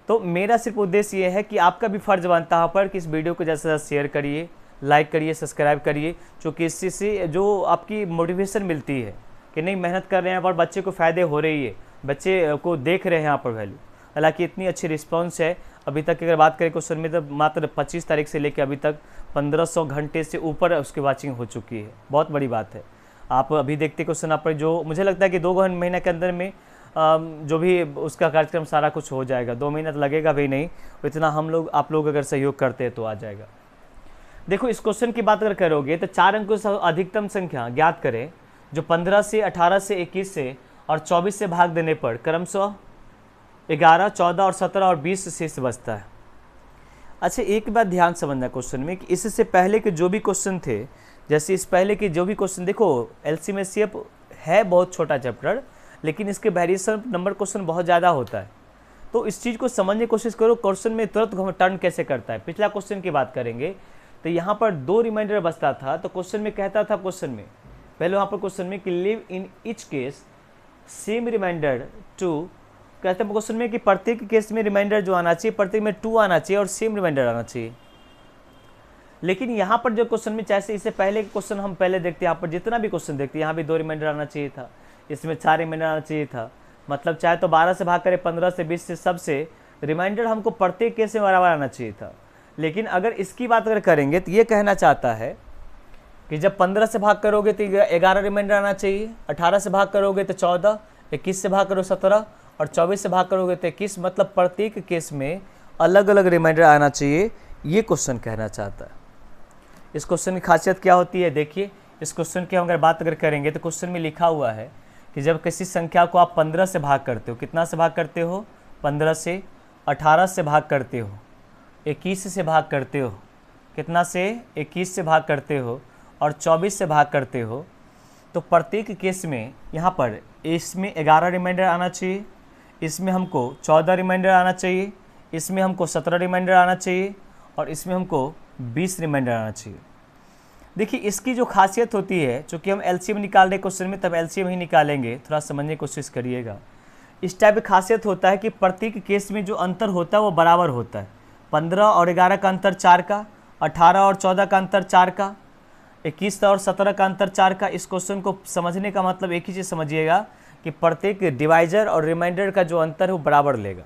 तो मेरा सिर्फ उद्देश्य ये है कि आपका भी फ़र्ज़ बनता है पर कि इस वीडियो को ज़्यादा से ज़्यादा शेयर करिए, लाइक करिए, सब्सक्राइब करिए, क्योंकि इससे से जो आपकी मोटिवेशन मिलती है कि नहीं मेहनत कर रहे हैं और बच्चे को फ़ायदे हो रही है, बच्चे को देख रहे हैं यहाँ पर वैल्यू। हालांकि इतनी अच्छी रिस्पांस है अभी तक, अगर बात करें क्वेश्चन में तो मात्र 25 तारीख से लेकर अभी तक 1500 घंटे से ऊपर उसकी वाचिंग हो चुकी है। बहुत बड़ी बात है। आप अभी देखते क्वेश्चन आप पर, जो मुझे लगता है कि 2 महीने के अंदर में जो भी उसका कार्यक्रम सारा कुछ हो जाएगा। 2 महीना तो लगेगा भी नहीं, इतना हम लोग आप लोग अगर सहयोग करते हैं तो आ जाएगा। देखो इस क्वेश्चन की बात अगर करोगे तो 4 अंकों से अधिकतम संख्या ज्ञात करें जो 15 से 18 से 21 से और 24 से भाग देने पर क्रमशः 11, 14 और 17 और 20 शेष बचता है। अच्छा एक बात ध्यान समझना क्वेश्चन में कि इससे पहले के जो भी क्वेश्चन थे, जैसे इस पहले के जो भी क्वेश्चन, देखो एलसीएम एचसीएफ है बहुत छोटा चैप्टर, लेकिन इसके वेरिएशन नंबर क्वेश्चन बहुत ज़्यादा होता है। तो इस चीज़ को समझने की कोशिश करो क्वेश्चन में तुरंत टर्न कैसे करता है। पिछला क्वेश्चन की बात करेंगे तो यहाँ पर 2 रिमाइंडर बचता था, तो क्वेश्चन में कहता था क्वेश्चन में पहले वहाँ पर क्वेश्चन में कि leave in each case same remainder two, कहते हैं क्वेश्चन में कि प्रत्येक केस में रिमाइंडर जो आना चाहिए प्रत्येक में 2 आना चाहिए और सेम रिमाइंडर आना चाहिए। लेकिन यहाँ पर जो क्वेश्चन में, चाहे इससे पहले के क्वेश्चन हम पहले देखते हैं, यहाँ पर जितना भी क्वेश्चन देखते हैं यहाँ भी 2 रिमाइंडर आना चाहिए था, इसमें 4 रिमाइंडर आना चाहिए था। मतलब चाहे तो 12 से भाग करें, 15 से, 20 से, सबसे रिमाइंडर हमको प्रत्येक केस में बराबर आना चाहिए था। लेकिन अगर इसकी बात अगर करेंगे तो ये कहना चाहता है कि जब 15 से भाग करोगे तो 11 रिमाइंडर आना चाहिए, 18 से भाग करोगे तो 14, 21 से भाग करो 17 और 24 से भाग करोगे तो 21, मतलब प्रत्येक केस में अलग अलग रिमाइंडर आना चाहिए, ये क्वेश्चन कहना चाहता है। इस क्वेश्चन की खासियत क्या होती है, देखिए इस क्वेश्चन की अगर बात अगर करेंगे तो क्वेश्चन में लिखा हुआ है कि जब किसी संख्या को आप 15 से भाग करते हो, कितना से भाग करते हो, 15 से, 18 से भाग करते हो, 21 से भाग करते हो, कितना से, 21 से भाग करते हो और 24 से भाग करते हो, तो प्रत्येक केस में यहाँ पर इसमें 11 रिमाइंडर आना चाहिए, इसमें हमको 14 रिमाइंडर आना चाहिए, इसमें हमको 17 रिमाइंडर आना चाहिए और इसमें हमको 20 रिमाइंडर आना चाहिए। देखिए इसकी जो खासियत होती है, चूँकि हम एलसीएम निकाल रहे क्वेश्चन में, तब एलसीएम ही निकालेंगे, थोड़ा समझने की कोशिश करिएगा। इस टाइप की खासियत होता है कि प्रत्येक केस में जो अंतर होता है वो बराबर होता है। 15 और 11 का अंतर 4 का, 18 और 14 का अंतर 4 का, 21 और 17 का अंतर 4 का। इस क्वेश्चन को समझने का मतलब एक ही चीज़ समझिएगा कि प्रत्येक डिवाइजर और रिमाइंडर का जो अंतर है वो बराबर लेगा।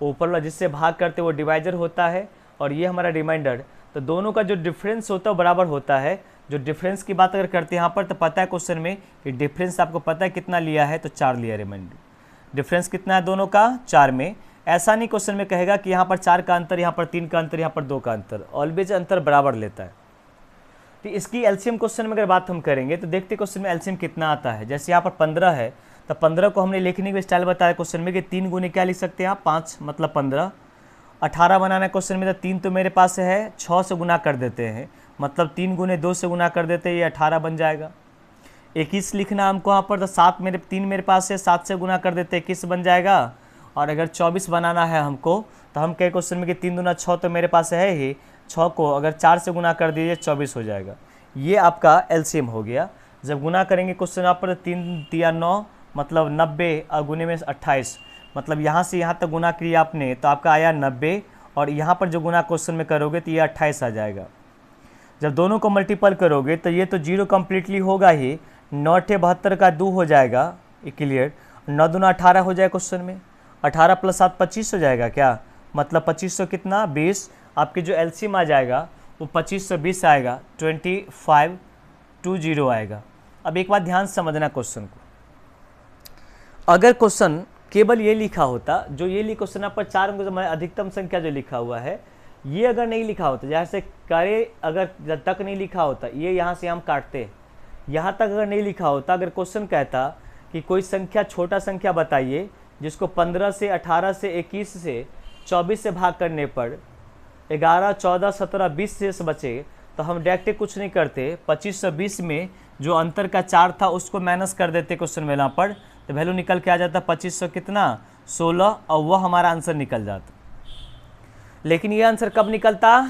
ऊपर वाला जिससे भाग करते वो डिवाइजर होता है और ये हमारा रिमाइंडर, तो दोनों का जो डिफरेंस होता है वो बराबर होता है। जो डिफरेंस की बात अगर करते हैं यहाँ पर, तो पता है क्वेश्चन में कि डिफरेंस आपको पता है कितना लिया है, तो 4 लिया रिमाइंडर। डिफरेंस कितना है दोनों का, 4 में। ऐसा नहीं क्वेश्चन में कहेगा कि यहाँ पर 4 का अंतर, यहाँ पर 3 का अंतर, यहाँ पर 2 का अंतर, ऑलवेज अंतर बराबर लेता है। तो इसकी एलसीएम क्वेश्चन में अगर बात हम करेंगे तो देखते क्वेश्चन में एलसीएम कितना आता है। जैसे यहाँ पर 15 है तो 15 को हमने लिखने का स्टाइल बताया क्वेश्चन में कि 3 गुने क्या लिख सकते हैं आप, 5 मतलब 15। 18 बनाना क्वेश्चन में तो 3 तो मेरे पास है, 6 से गुना कर देते हैं, मतलब 3 गुने 2 से गुना कर देते हैं, ये 18 बन जाएगा। 21 लिखना हमको यहाँ पर, तो 3 मेरे पास है, 7 से गुना कर देते हैं, 21 बन जाएगा। और अगर 24 बनाना है हमको तो हम कहे क्वेश्चन में कि 3 दूना 6 तो मेरे पास है ही, 6 को अगर 4 से गुना कर दीजिए 24 हो जाएगा। ये आपका एलसीएम हो गया। जब गुना करेंगे क्वेश्चन यहाँ पर 3 तिया 9 मतलब 90 और गुने में 28, मतलब यहाँ से यहाँ तक गुना किया आपने तो आपका आया 90 और यहाँ पर जो गुना क्वेश्चन में करोगे तो ये 28 आ जाएगा। जब दोनों को मल्टीपल करोगे तो ये तो 0 कम्प्लीटली होगा ही, 9 72 का 2 हो जाएगा, ये क्लियर। 9 दूना 18 हो जाएगा क्वेश्चन में, 18 + 7 25 हो जाएगा क्या, मतलब 2500 कितना 20। आपके जो एलसीएम आ जाएगा वो 2520 आएगा, 2520 आएगा। अब एक बात ध्यान से समझना क्वेश्चन को, अगर क्वेश्चन केवल ये लिखा होता, जो ये क्वेश्चन आप पर 4 अंकों से अधिकतम संख्या जो लिखा हुआ है, ये अगर नहीं लिखा होता, जैसे करे अगर जब तक नहीं लिखा होता, ये यहाँ से हम काटते, यहाँ तक अगर नहीं लिखा होता, अगर क्वेश्चन कहता कि कोई संख्या छोटा संख्या बताइए जिसको 15 से 18 से 21 से 24 से भाग करने पर 11, 14, 17, 20 शेष बचे, तो हम डायरेक्ट कुछ नहीं करते, 2520 में जो अंतर का 4 था उसको माइनस कर देते क्वेश्चन में यहाँ पर, तो वैल्यू निकल के आ जाता 2500 कितना 16, और वह हमारा आंसर निकल जाता। लेकिन ये आंसर कब निकलता,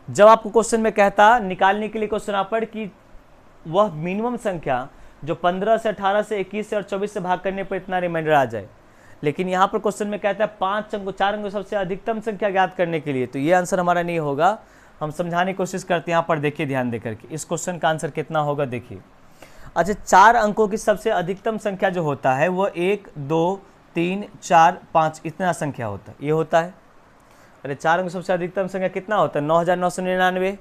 जब आपको क्वेश्चन में कहता निकालने के लिए क्वेश्चन यहाँ पर कि वह मिनिमम संख्या जो 15 से 18 से 21 से और 24 से भाग करने पर इतना रिमाइंडर आ जाए। लेकिन यहाँ पर क्वेश्चन में कहता है 5 अंकों 4 अंकों सबसे अधिकतम संख्या ज्ञात करने के लिए, तो ये आंसर हमारा नहीं होगा। हम समझाने की कोशिश करते हैं यहाँ पर, देखिए ध्यान देकर के इस क्वेश्चन का आंसर कितना होगा, देखिए। अच्छा, 4 अंकों की सबसे अधिकतम संख्या जो होता है वो 1, 2, 3, 4, 5 इतना संख्या होता है, ये होता है। अरे 4 अंकों सबसे अधिकतम संख्या कितना होता है 9999।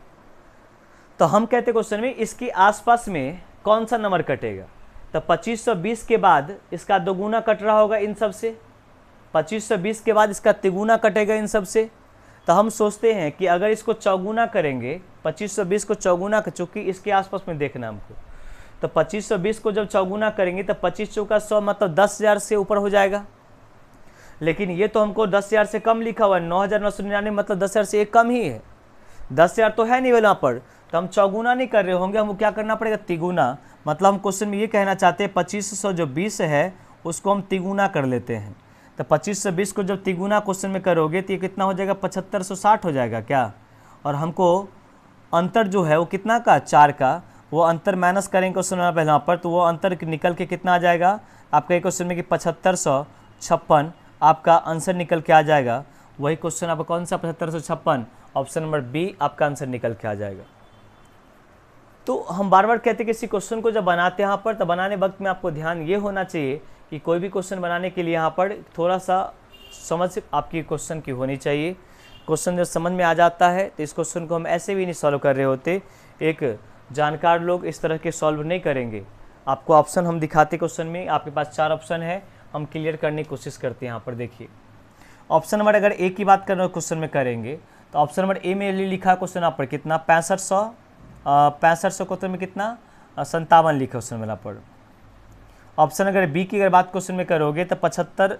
तो हम कहते क्वेश्चन में इसके आसपास में कौन सा नंबर कटेगा, तो 2520 के बाद इसका दोगुना कट रहा होगा इन सब से, 2520 के बाद इसका तिगुना कटेगा इन सब से। तो हम सोचते हैं कि अगर इसको चौगुना करेंगे, 2520 को चौगुना, चूँकि इसके आसपास में देखना हमको, तो 2520 को जब चौगुना करेंगे तो 25 चौका 100 मतलब 10,000 से ऊपर हो जाएगा। लेकिन ये तो हमको 10,000 से कम लिखा हुआ है, 9,999 मतलब 10,000 से एक कम ही है, 10,000 तो है नहीं यहाँ पर, तो हम चौगुना नहीं कर रहे होंगे, हमको क्या करना पड़ेगा तिगुना। मतलब हम क्वेश्चन में ये कहना चाहते हैं 2500 जो 20 है उसको हम तिगुना कर लेते हैं। तो 2520 को जब तिगुना क्वेश्चन में करोगे तो ये कितना हो जाएगा 7560 हो जाएगा क्या। और हमको अंतर जो है वो कितना का 4 का, वो अंतर माइनस करेंगे क्वेश्चन में पहले पर, तो वो अंतर निकल के कितना आ जाएगा आपका एक क्वेश्चन में कि 7556 आपका आंसर निकल के आ जाएगा। वही क्वेश्चन आपका कौन सा 7556, ऑप्शन नंबर बी आपका आंसर निकल के आ जाएगा। तो हम बार बार कहते हैं कि इसी क्वेश्चन को जब बनाते हैं यहाँ पर, तो बनाने वक्त में आपको ध्यान ये होना चाहिए कि कोई भी क्वेश्चन बनाने के लिए यहाँ पर थोड़ा सा समझ आपकी क्वेश्चन की होनी चाहिए। क्वेश्चन जब समझ में आ जाता है तो इस क्वेश्चन को हम ऐसे भी नहीं सॉल्व कर रहे होते, एक जानकार लोग इस तरह के सॉल्व नहीं करेंगे। आपको ऑप्शन हम दिखाते क्वेश्चन में, आपके पास 4 ऑप्शन है, हम क्लियर करने की कोशिश करते हैं। यहाँ पर देखिए ऑप्शन नंबर अगर ए की बात करना क्वेश्चन में करेंगे तो ऑप्शन नंबर ए में लिखा क्वेश्चन यहाँ पर कितना 6500 क्वेश्चन में कितना 57 लिखा क्वेश्चन में यहाँ पर। ऑप्शन अगर बी की अगर बात क्वेश्चन में करोगे तो 55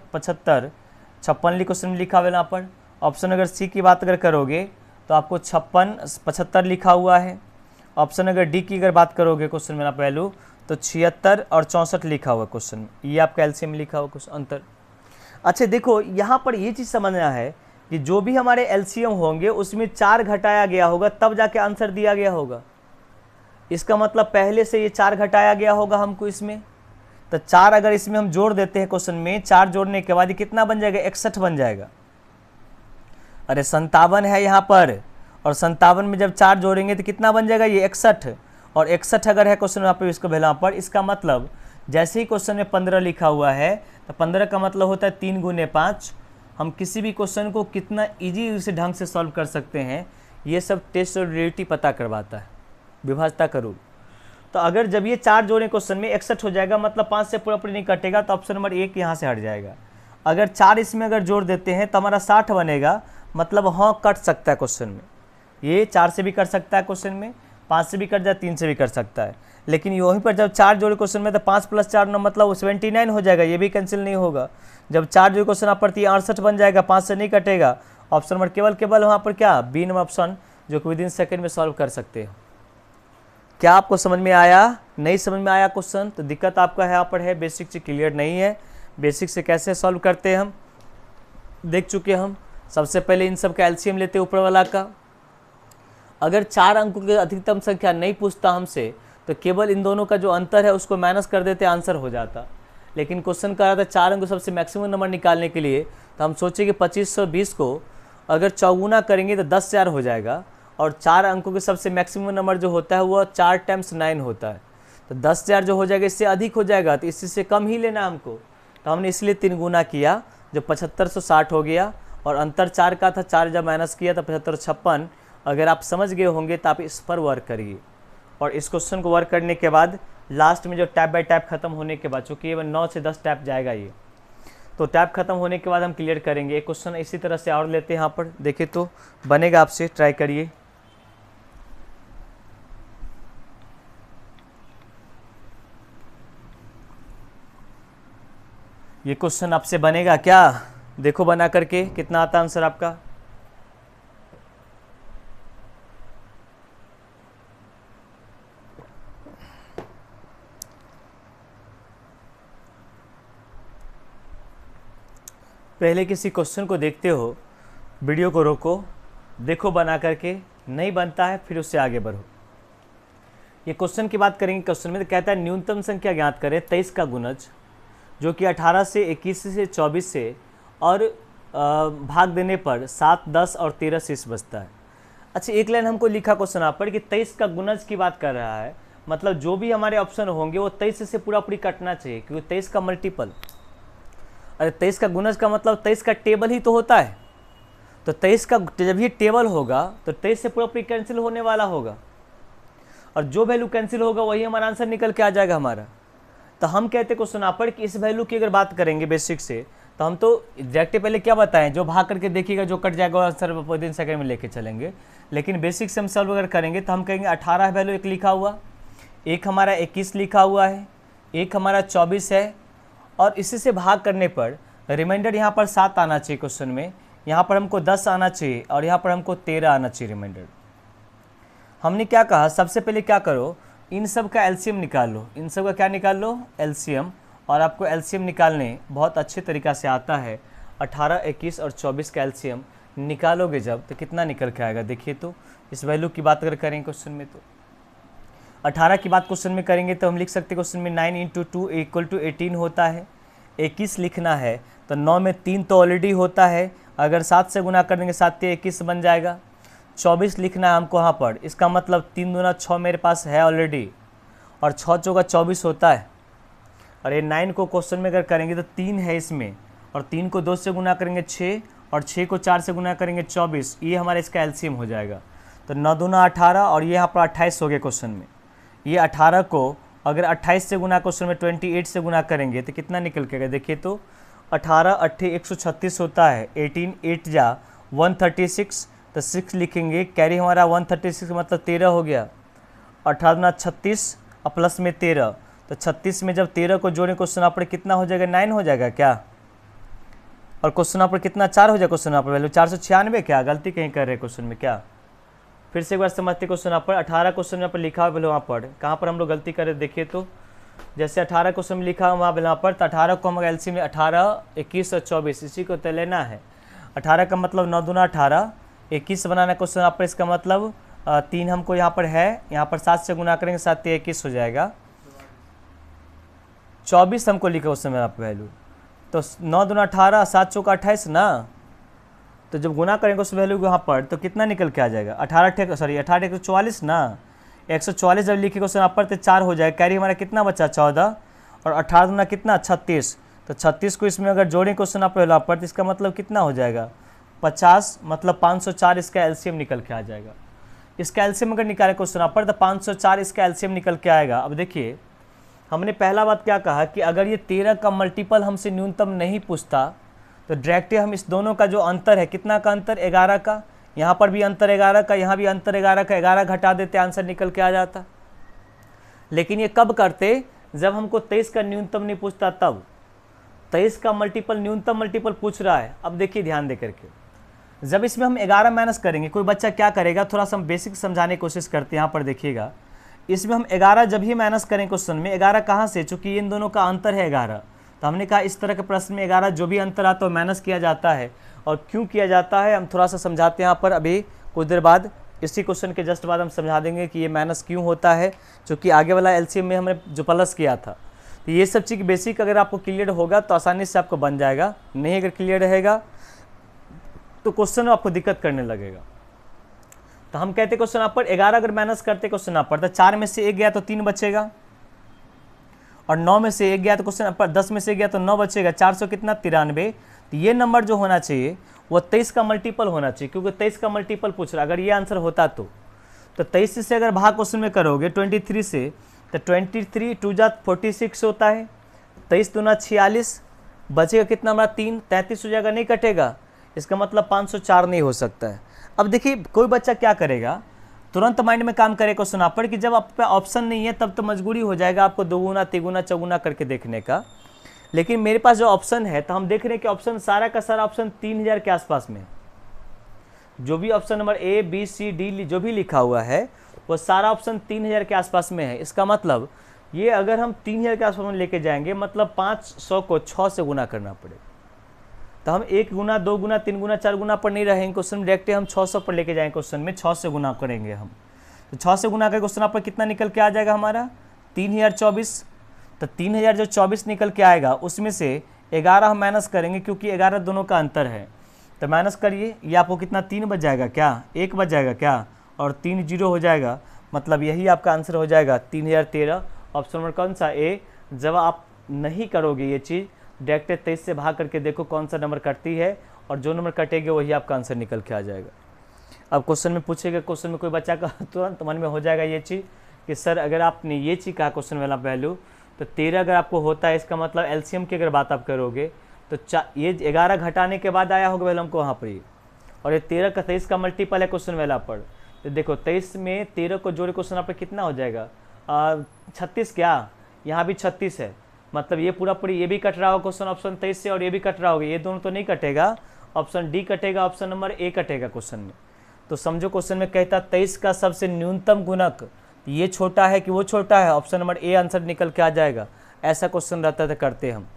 56 क्वेश्चन में लिखा हुआ है यहाँ पर। ऑप्शन अगर सी की बात अगर करोगे तो आपको 75 लिखा हुआ है। ऑप्शन अगर डी की अगर बात करोगे क्वेश्चन में वैल्यू तो 76 और 64 लिखा हुआ क्वेश्चन में, ये आपका एलसीएम लिखा हुआ कुछ अंतर। अच्छा देखो यहाँ पर ये चीज़ समझना है कि जो भी हमारे एलसीएम होंगे उसमें 4 घटाया गया होगा तब जाके आंसर दिया गया होगा। इसका मतलब पहले से ये 4 घटाया गया होगा हमको इसमें, तो 4 अगर इसमें हम जोड़ देते हैं क्वेश्चन में, 4 जोड़ने के बाद ये कितना बन जाएगा 61 बन जाएगा। अरे 57 है यहाँ पर, और 57 में जब 4 जोड़ेंगे तो कितना बन जाएगा ये 61, और 61 अगर है क्वेश्चन यहाँ पर इसको भेजना पर, इसका मतलब जैसे ही क्वेश्चन में 15 लिखा हुआ है तो 15 का मतलब होता है 3 गुने 5। हम किसी भी क्वेश्चन को कितना ईजी से ढंग से सॉल्व कर सकते हैं, ये सब टेस्ट और रिलेटिव पता करवाता है, विभाज्यता का रूल। तो अगर जब ये 4 जोड़े क्वेश्चन में 61 हो जाएगा, मतलब 5 से पूरा नहीं कटेगा, तो ऑप्शन नंबर 1 यहाँ से हट जाएगा। अगर 4 इसमें अगर जोड़ देते हैं तो हमारा 60 बनेगा, मतलब हाँ कट सकता है क्वेश्चन में, ये 4 से भी कर सकता है क्वेश्चन में, 5 से भी कट जाए, 3 से भी कर सकता है। लेकिन वहीं पर जब 4 जोड़े क्वेश्चन में तो 5 + 4 9 मतलब 79 हो जाएगा, ये भी कैंसिल नहीं होगा। जब 4 जोड़े क्वेश्चन आप पड़ती है 68 बन जाएगा, 5 से नहीं कटेगा। ऑप्शन नंबर केवल वहाँ पर क्या बी नंबर ऑप्शन, जो कि विदिन सेकेंड में सॉल्व कर सकते हैं। क्या आपको समझ में आया? नहीं समझ में आया क्वेश्चन तो दिक्कत आपका यहाँ पर है, बेसिक से क्लियर नहीं है। बेसिक से कैसे सॉल्व करते हैं हम देख चुके हम। सबसे पहले इन सब का एलसीएम लेते ऊपर वाला का। अगर 4 अंकों की अधिकतम संख्या नहीं पूछता हमसे तो केवल इन दोनों का जो अंतर है उसको माइनस कर देते, आंसर हो जाता। लेकिन क्वेश्चन कर रहा था 4 अंकों सबसे मैक्सिमम नंबर निकालने के लिए, तो हम सोचे कि 2520 को अगर चौगुना करेंगे तो 10,000 हो जाएगा, और 4 अंकों के सबसे मैक्सिमम नंबर जो होता है वो 4 × 9 होता है, तो 10,000 जो हो जाएगा इससे अधिक हो जाएगा, तो इससे कम ही लेना हमको। तो हमने इसलिए 3 गुना किया, जो 7560 हो गया, और अंतर 4 का था, 4 जब माइनस किया तो 7556। अगर आप समझ गए होंगे तो आप इस पर वर्क करिए, और इस क्वेश्चन को वर्क करने के बाद लास्ट में जो टैप बाय टैप खत्म होने के बाद, चूँकि ये 9 से 10 टैप जाएगा ये, तो टैप खत्म होने के बाद हम क्लियर करेंगे। एक क्वेश्चन इसी तरह से और लेते हैं, यहाँ पर देखिए तो बनेगा, आपसे ट्राई करिए। ये क्वेश्चन आपसे बनेगा क्या? देखो बना करके कितना आता आंसर आपका। पहले किसी क्वेश्चन को देखते हो, वीडियो को रोको, देखो बना करके, नहीं बनता है फिर उससे आगे बढ़ो। ये क्वेश्चन की बात करेंगे। क्वेश्चन में तो कहता है न्यूनतम संख्या ज्ञात करें 23 का गुणज जो कि 18 से 21 से 24 से और भाग देने पर 7, 10 और 13 शेष बचता है। अच्छा, एक लाइन हमको लिखा क्वेश्चन आप पर कि 23 का गुणज की बात कर रहा है, मतलब जो भी हमारे ऑप्शन होंगे वो 23 से पूरा पूरी कटना चाहिए, क्योंकि 23 का मल्टीपल, अरे 23 का गुणज का मतलब 23 का टेबल ही तो होता है। तो 23 का जब ये टेबल होगा तो 23 से पूरा पूरी कैंसिल होने वाला होगा, और जो वैल्यू कैंसिल होगा वही हमारा आंसर निकल के आ जाएगा हमारा। तो हम कहते क्वेश्चन आप पर कि इस वैल्यू की अगर बात करेंगे बेसिक से, तो हम तो डायरेक्ट पहले क्या बताएं, जो भाग करके देखिएगा जो कट जाएगा आंसर विदिन सेकंड में लेके चलेंगे। लेकिन बेसिक से हम सॉल्व अगर करेंगे तो हम कहेंगे 18 वैल्यू एक लिखा हुआ, एक हमारा 21 लिखा हुआ है, एक हमारा 24 है, और इसी से भाग करने पर रिमाइंडर यहाँ पर 7 आना चाहिए क्वेश्चन में, यहाँ पर हमको 10 आना चाहिए, और यहाँ पर हमको 13 आना चाहिए रिमाइंडर। हमने क्या कहा, सबसे पहले क्या करो, इन सब का एलसीएम निकाल लो। इन सब का क्या निकाल लो? एलसीएम। और आपको एलसीएम निकालने बहुत अच्छे तरीक़ा से आता है। 18, 21 और 24 का एलसीएम निकालोगे जब तो कितना निकल के आएगा, देखिए तो। इस वैल्यू की बात अगर करें क्वेश्चन में, तो 18 की बात क्वेश्चन में करेंगे तो हम लिख सकते हैं क्वेश्चन में 9 × 2 = 18 होता है। 21 लिखना है तो 9 में 3 तो ऑलरेडी होता है, अगर 7 से गुना कर देंगे 7 × 21 बन जाएगा। 24 लिखना है हमको यहाँ पर, इसका मतलब 3 दूना 6 मेरे पास है ऑलरेडी, और 6 चौका 24 होता है। और ये 9 को क्वेश्चन में अगर करेंगे तो 3 है इसमें, और 3 को 2 से गुना करेंगे 6, और 6 को 4 से गुना करेंगे 24, ये हमारा इसका एलसीएम हो जाएगा। तो 9 दूना 18, और ये यहाँ पर 28 हो गया क्वेश्चन में। ये 18 को अगर 28 से गुना क्वेश्चन में 28 से गुना करेंगे तो कितना निकल के, देखिए तो 18 8 136 होता है। 18 8 जा 136, तो 6 लिखेंगे, कैरी हमारा 136 मतलब 13 हो गया। 18 दूना 36 और प्लस में 13, तो 36 में जब 13 को जोड़ें क्वेश्चन आप पर कितना हो जाएगा, 9 हो जाएगा क्या? और क्वेश्चन आप पर कितना 4 हो जाएगा, क्वेश्चन आप पर वैल्यू 496, क्या गलती कहीं कर रहे हैं क्वेश्चन में क्या? फिर से एक बार समझते क्वेश्चन आप पर। 18 क्वेश्चन यहाँ पर लिखा हुआ वहाँ पर, कहाँ पर हम लोग गलती करें देखिए तो, जैसे 18 क्वेश्चन में लिखा हुआ वहाँ पर, तो 18 को हम एलसीएम में 18, 21 और 24 इसी को तो लेना है। 18 का मतलब 9 दूना 18, 21 बनाना क्वेश्चन आप पर, इसका मतलब 3 हमको यहाँ पर है, यहाँ पर 7 से गुना करेंगे 7 × 21 हो जाएगा। 24 हमको लिखा उस समय आप वैल्यू, तो 9 दूना 18, 7 चौका 28 ना, तो जब गुना करेंगे उस वैल्यू को यहाँ पर तो कितना निकल के आ जाएगा, 18 144 ना। 144 जब लिखे क्वेश्चन आप पर तो 4 हो जाएगा, कैरी हमारा कितना बचा 14, और 18 दूना कितना 36, तो 36 को इसमें अगर जोड़ें क्वेश्चन आप पर तो इसका मतलब कितना हो जाएगा 50, मतलब 504 इसका एलसीएम निकल के आ जाएगा। इसका एलसीएम अगर निकाले क्वेश्चन आप पर तो 504 इसका एलसीएम निकल के आएगा। अब देखिए हमने पहला बात क्या कहा कि अगर ये 13 का मल्टीपल हमसे न्यूनतम नहीं पूछता तो डायरेक्टली हम इस दोनों का जो अंतर है, कितना का अंतर, 11 का, यहाँ पर भी अंतर 11 का, यहाँ भी अंतर 11 का, 11 घटा देते आंसर निकल के आ जाता। लेकिन ये कब करते, जब हमको 23 का न्यूनतम नहीं पूछता तब। 23 का मल्टीपल न्यूनतम मल्टीपल पूछ रहा है। अब देखिए ध्यान दे करके, जब इसमें हम 11 माइनस करेंगे, कोई बच्चा क्या करेगा, थोड़ा सा हम बेसिक समझाने की कोशिश करते हैं। यहाँ पर देखिएगा, इसमें हम 11 जब ही माइनस करें क्वेश्चन में, 11 कहाँ से, चूँकि इन दोनों का अंतर है 11, तो हमने कहा इस तरह के प्रश्न में 11 जो भी अंतर आता है माइनस किया जाता है। और क्यों किया जाता है हम थोड़ा सा समझाते हैं यहाँ पर, अभी कुछ देर बाद, इसी क्वेश्चन के जस्ट बाद हम समझा देंगे कि ये माइनस क्यों होता है, क्योंकि आगे वाला एलसीएम में हमने जो प्लस किया था। तो ये सब चीज़ बेसिक अगर आपको क्लियर होगा तो आसानी से आपको बन जाएगा, नहीं अगर क्लियर रहेगा तो क्वेश्चन आपको दिक्कत करने लगेगा। तो हम कहते क्वेश्चन आप पर 11 अगर माइनस करते क्वेश्चन आप पर तो 4 में से 1 गया तो 3 बचेगा, और 9 में से 1 गया तो क्वेश्चन पर 10 में से 1 गया तो 9 बचेगा। 400 कितना 93। तो ये नंबर जो होना चाहिए वो 23 का मल्टीपल होना चाहिए, क्योंकि 23 का मल्टीपल पूछ रहा। अगर ये आंसर होता तो तो 23 से अगर भाग क्वेश्चन में करोगे 23 से, तो 23 2 जा 46 होता है, 23 दूना 46, बचेगा कितना हमारा 3, 33 हो जाएगा, नहीं कटेगा, इसका मतलब 504 नहीं हो सकता है। अब देखिए कोई बच्चा क्या करेगा, तुरंत माइंड में काम करे क्वेश्चन आप पर कि जब आप पे ऑप्शन नहीं है तब तो मजबूरी हो जाएगा आपको दोगुना तिगुना चौगुना करके देखने का। लेकिन मेरे पास जो ऑप्शन है तो हम देख रहे हैं कि ऑप्शन सारा का सारा ऑप्शन 3000 के आसपास में, जो भी option number A B C D जो भी लिखा हुआ है वो सारा ऑप्शन 3000 के आसपास में है। इसका मतलब ये अगर हम 3000 के आसपास में लेके जाएंगे मतलब 500 को 6 से गुना करना पड़ेगा। तो हम 1 गुना 2 गुना 3 गुना 4 गुना पर नहीं रहेंगे क्वेश्चन में, डायरेक्ट हम 600 पर लेके जाएंगे क्वेश्चन में, 6 से गुना करेंगे हम। तो 6 से गुना का क्वेश्चन आप पर कितना निकल के आ जाएगा हमारा 3024। तो 3024 निकल के आएगा, उसमें से 11 हम माइनस करेंगे क्योंकि 11 दोनों का अंतर है। तो माइनस करिए, ये आपको कितना 3 बच जाएगा क्या, 1 बच जाएगा क्या, और 3 जीरो हो जाएगा, मतलब यही आपका आंसर हो जाएगा 3013। ऑप्शन नंबर कौन सा ए। जब आप नहीं करोगे ये चीज़, डायरेक्ट 23 से भाग करके देखो कौन सा नंबर कटती है और जो नंबर कटेगा वही आपका आंसर निकल के आ जाएगा। अब क्वेश्चन में पूछेगा, क्वेश्चन में कोई बच्चा का तुरंत मन में हो जाएगा ये चीज़ कि सर अगर आपने ये चीज़ कहा क्वेश्चन वाला वैल्यू, तो 13 अगर आपको होता है इसका मतलब एलसीएम की अगर बात आप करोगे तो ये 11 घटाने के बाद आया होगा वैल्यू हमको वहाँ पर ही, और ये 13 का 23 का मल्टीपल है क्वेश्चन वाला पर। तो देखो 23 में 13 को जोड़े क्वेश्चन आप कितना हो जाएगा 36, क्या यहाँ भी 36 है, मतलब ये पूरा पूरी ये भी कट रहा होगा क्वेश्चन ऑप्शन 23 से और ये भी कट रहा होगा, ये दोनों तो नहीं कटेगा, ऑप्शन डी कटेगा, ऑप्शन नंबर ए कटेगा क्वेश्चन में। तो समझो क्वेश्चन में कहता 23 का सबसे न्यूनतम गुणक ये छोटा है कि वो छोटा है, ऑप्शन नंबर ए आंसर निकल के आ जाएगा। ऐसा क्वेश्चन रहता था करते हम।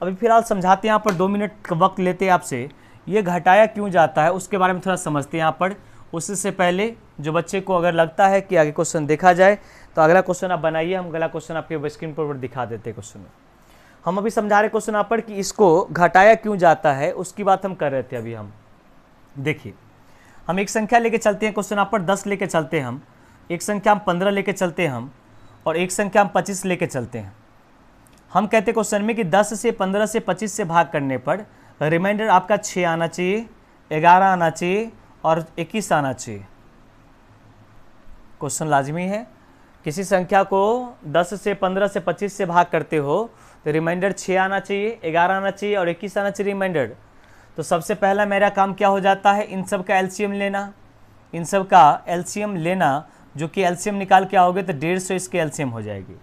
अभी फिलहाल समझाते हैं, यहाँ पर 2 मिनट का वक्त लेते हैं आपसे, ये घटाया क्यों जाता है उसके बारे में थोड़ा समझते हैं यहाँ पर। उससे पहले जो बच्चे को अगर लगता है कि आगे क्वेश्चन देखा जाए तो अगला क्वेश्चन आप बनाइए, हम अगला क्वेश्चन आपके स्क्रीन पर दिखा देते हैं। क्वेश्चन में हम अभी समझा रहे क्वेश्चन आप पर कि इसको घटाया क्यों जाता है उसकी बात हम कर रहे थे अभी। हम देखिए हम एक संख्या लेके चलते हैं, क्वेश्चन आप पर 10 लेके चलते हैं हम, एक संख्या हम 15 लेके चलते हैं हम, और एक संख्या हम 25 लेके चलते हैं। हम कहते हैं क्वेश्चन में कि 10 से 15 से 25 से भाग करने पर रिमाइंडर आपका 6 आना चाहिए, 11 आना चाहिए और 21 आना चाहिए। क्वेश्चन लाजमी है, किसी संख्या को 10 से 15 से 25 से भाग करते हो तो रिमाइंडर 6 आना चाहिए, 11 आना चाहिए और 21 आना चाहिए रिमाइंडर। तो सबसे पहला मेरा काम क्या हो जाता है, इन सब का एलसीएम लेना, इन सब का एलसीएम लेना, जो कि एलसीएम निकाल के आओगे तो 150 इसकी एलसीएम हो जाएगी।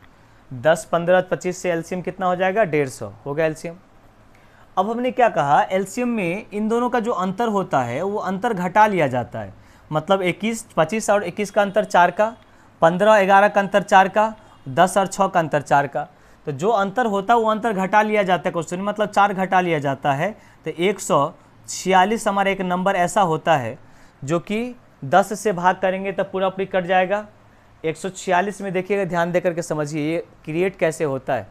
10 15 25 से एलसीएम कितना हो जाएगा 150 हो गया एलसीएम। अब हमने क्या कहा, एलसीएम में इन दोनों का जो अंतर होता है वो अंतर घटा लिया जाता है, मतलब 21 25 और 21 का अंतर 4 का, 15 11 का अंतर 4 का, 10 और 6 का अंतर 4 का। तो जो अंतर होता है वो अंतर घटा लिया जाता है क्वेश्चन में, मतलब 4 घटा लिया जाता है। तो 146 हमारा एक नंबर ऐसा होता है जो कि 10 से भाग करेंगे तो पूरा पूरी कट जाएगा। 146 में देखिएगा, ध्यान दे करके समझिए ये क्रिएट कैसे होता है।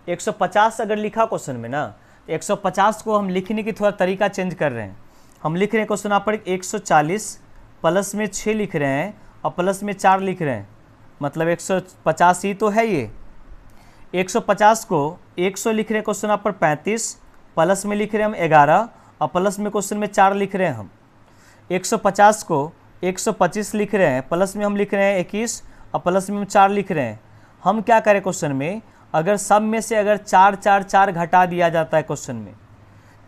150 अगर लिखा क्वेश्चन में ना, 150 को हम लिखने की थोड़ा तरीका चेंज कर रहे हैं। हम लिख रहे हैं क्वेश्चन आप पर 140 प्लस में 6 लिख रहे हैं और प्लस में 4 लिख रहे हैं, मतलब 150 ही तो है ये। 150 को 100 लिख रहे हैं क्वेश्चन आप पर 35, प्लस में लिख रहे हैं हम 11 और प्लस में क्वेश्चन में 4 लिख रहे हैं हम। 150 को 125 लिख रहे हैं, प्लस में हम लिख रहे हैं 21 और प्लस में हम 4 लिख रहे हैं। हम क्या करें क्वेश्चन में, अगर सब में से अगर 4 4 4 घटा दिया जाता है क्वेश्चन में,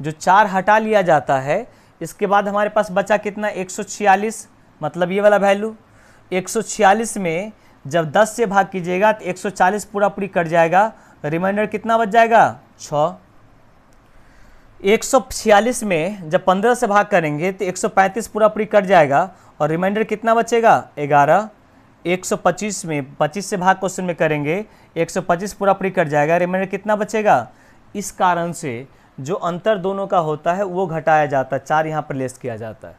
जो 4 हटा लिया जाता है, इसके बाद हमारे पास बचा कितना 146, मतलब ये वाला वैल्यू। 146 में जब 10 से भाग कीजिएगा तो 140 पूरा पूरी कट जाएगा, रिमाइंडर कितना बच जाएगा 6। 146 में जब 15 से भाग करेंगे तो 135 पूरा पूरी कट जाएगा और रिमाइंडर कितना बचेगा 11। 125 में 25 से भाग क्वेश्चन में करेंगे, 125 पूरा पूरी कट जाएगा, रिमाइंडर कितना बचेगा। इस कारण से जो अंतर दोनों का होता है वो घटाया जाता है, 4 यहाँ पर लेस किया जाता है,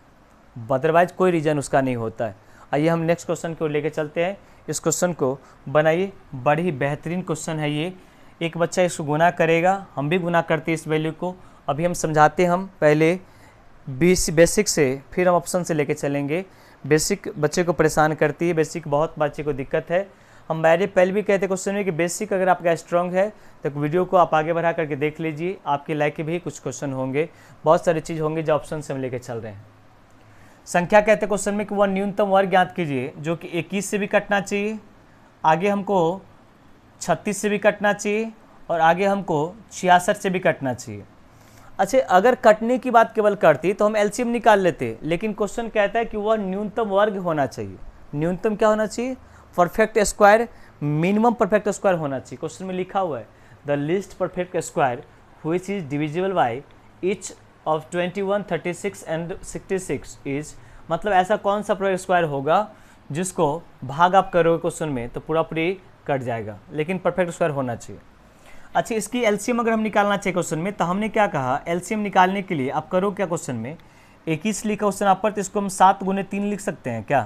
अदरवाइज कोई रीजन उसका नहीं होता है। आइए हम नेक्स्ट क्वेश्चन को लेके चलते हैं। इस क्वेश्चन को बनाइए, बड़ी बेहतरीन क्वेश्चन है ये। एक बच्चा इसको गुना करेगा, हम भी गुना करते हैं इस वैल्यू को। अभी हम समझाते हैं, हम पहले बेसिक से फिर हम ऑप्शन से लेके चलेंगे। बेसिक बच्चे को परेशान करती है, बेसिक बहुत बच्चे को दिक्कत है। हम पहले भी कहते क्वेश्चन में कि बेसिक अगर आपका स्ट्रांग है तो वीडियो को आप आगे बढ़ा करके देख लीजिए, आपके लायक भी कुछ क्वेश्चन होंगे, बहुत सारी चीज़ होंगी जो ऑप्शन से हम लेके चल रहे हैं। संख्या कहते हैं क्वेश्चन में कि वह न्यूनतम वर्ग ज्ञात कीजिए जो कि 21 से भी कटना चाहिए, आगे हमको 36 से भी कटना चाहिए और आगे हमको 66 से भी कटना चाहिए। अच्छा, अगर कटने की बात केवल करती तो हम एलसीएम निकाल लेते, लेकिन क्वेश्चन कहता है कि वह न्यूनतम वर्ग होना चाहिए। न्यूनतम क्या होना चाहिए? Perfect square, minimum perfect square होना चाहिए। क्वेश्चन में लिखा हुआ है the least perfect square which is divisible by each of 21, 36 and 66 is, मतलब ऐसा कौन सा परफेक्ट स्क्वायर होगा जिसको भाग आप करोगे क्वेश्चन में तो पूरा पूरी कट जाएगा, लेकिन परफेक्ट स्क्वायर होना चाहिए। अच्छा, इसकी एलसीएम अगर हम निकालना चाहिए क्वेश्चन में तो हमने क्या कहा, एलसीएम निकालने के लिए आप करो क्या, क्वेश्चन में 21 लिखा क्वेश्चन आप पर, तो इसको हम 7 गुने 3 लिख सकते हैं क्या?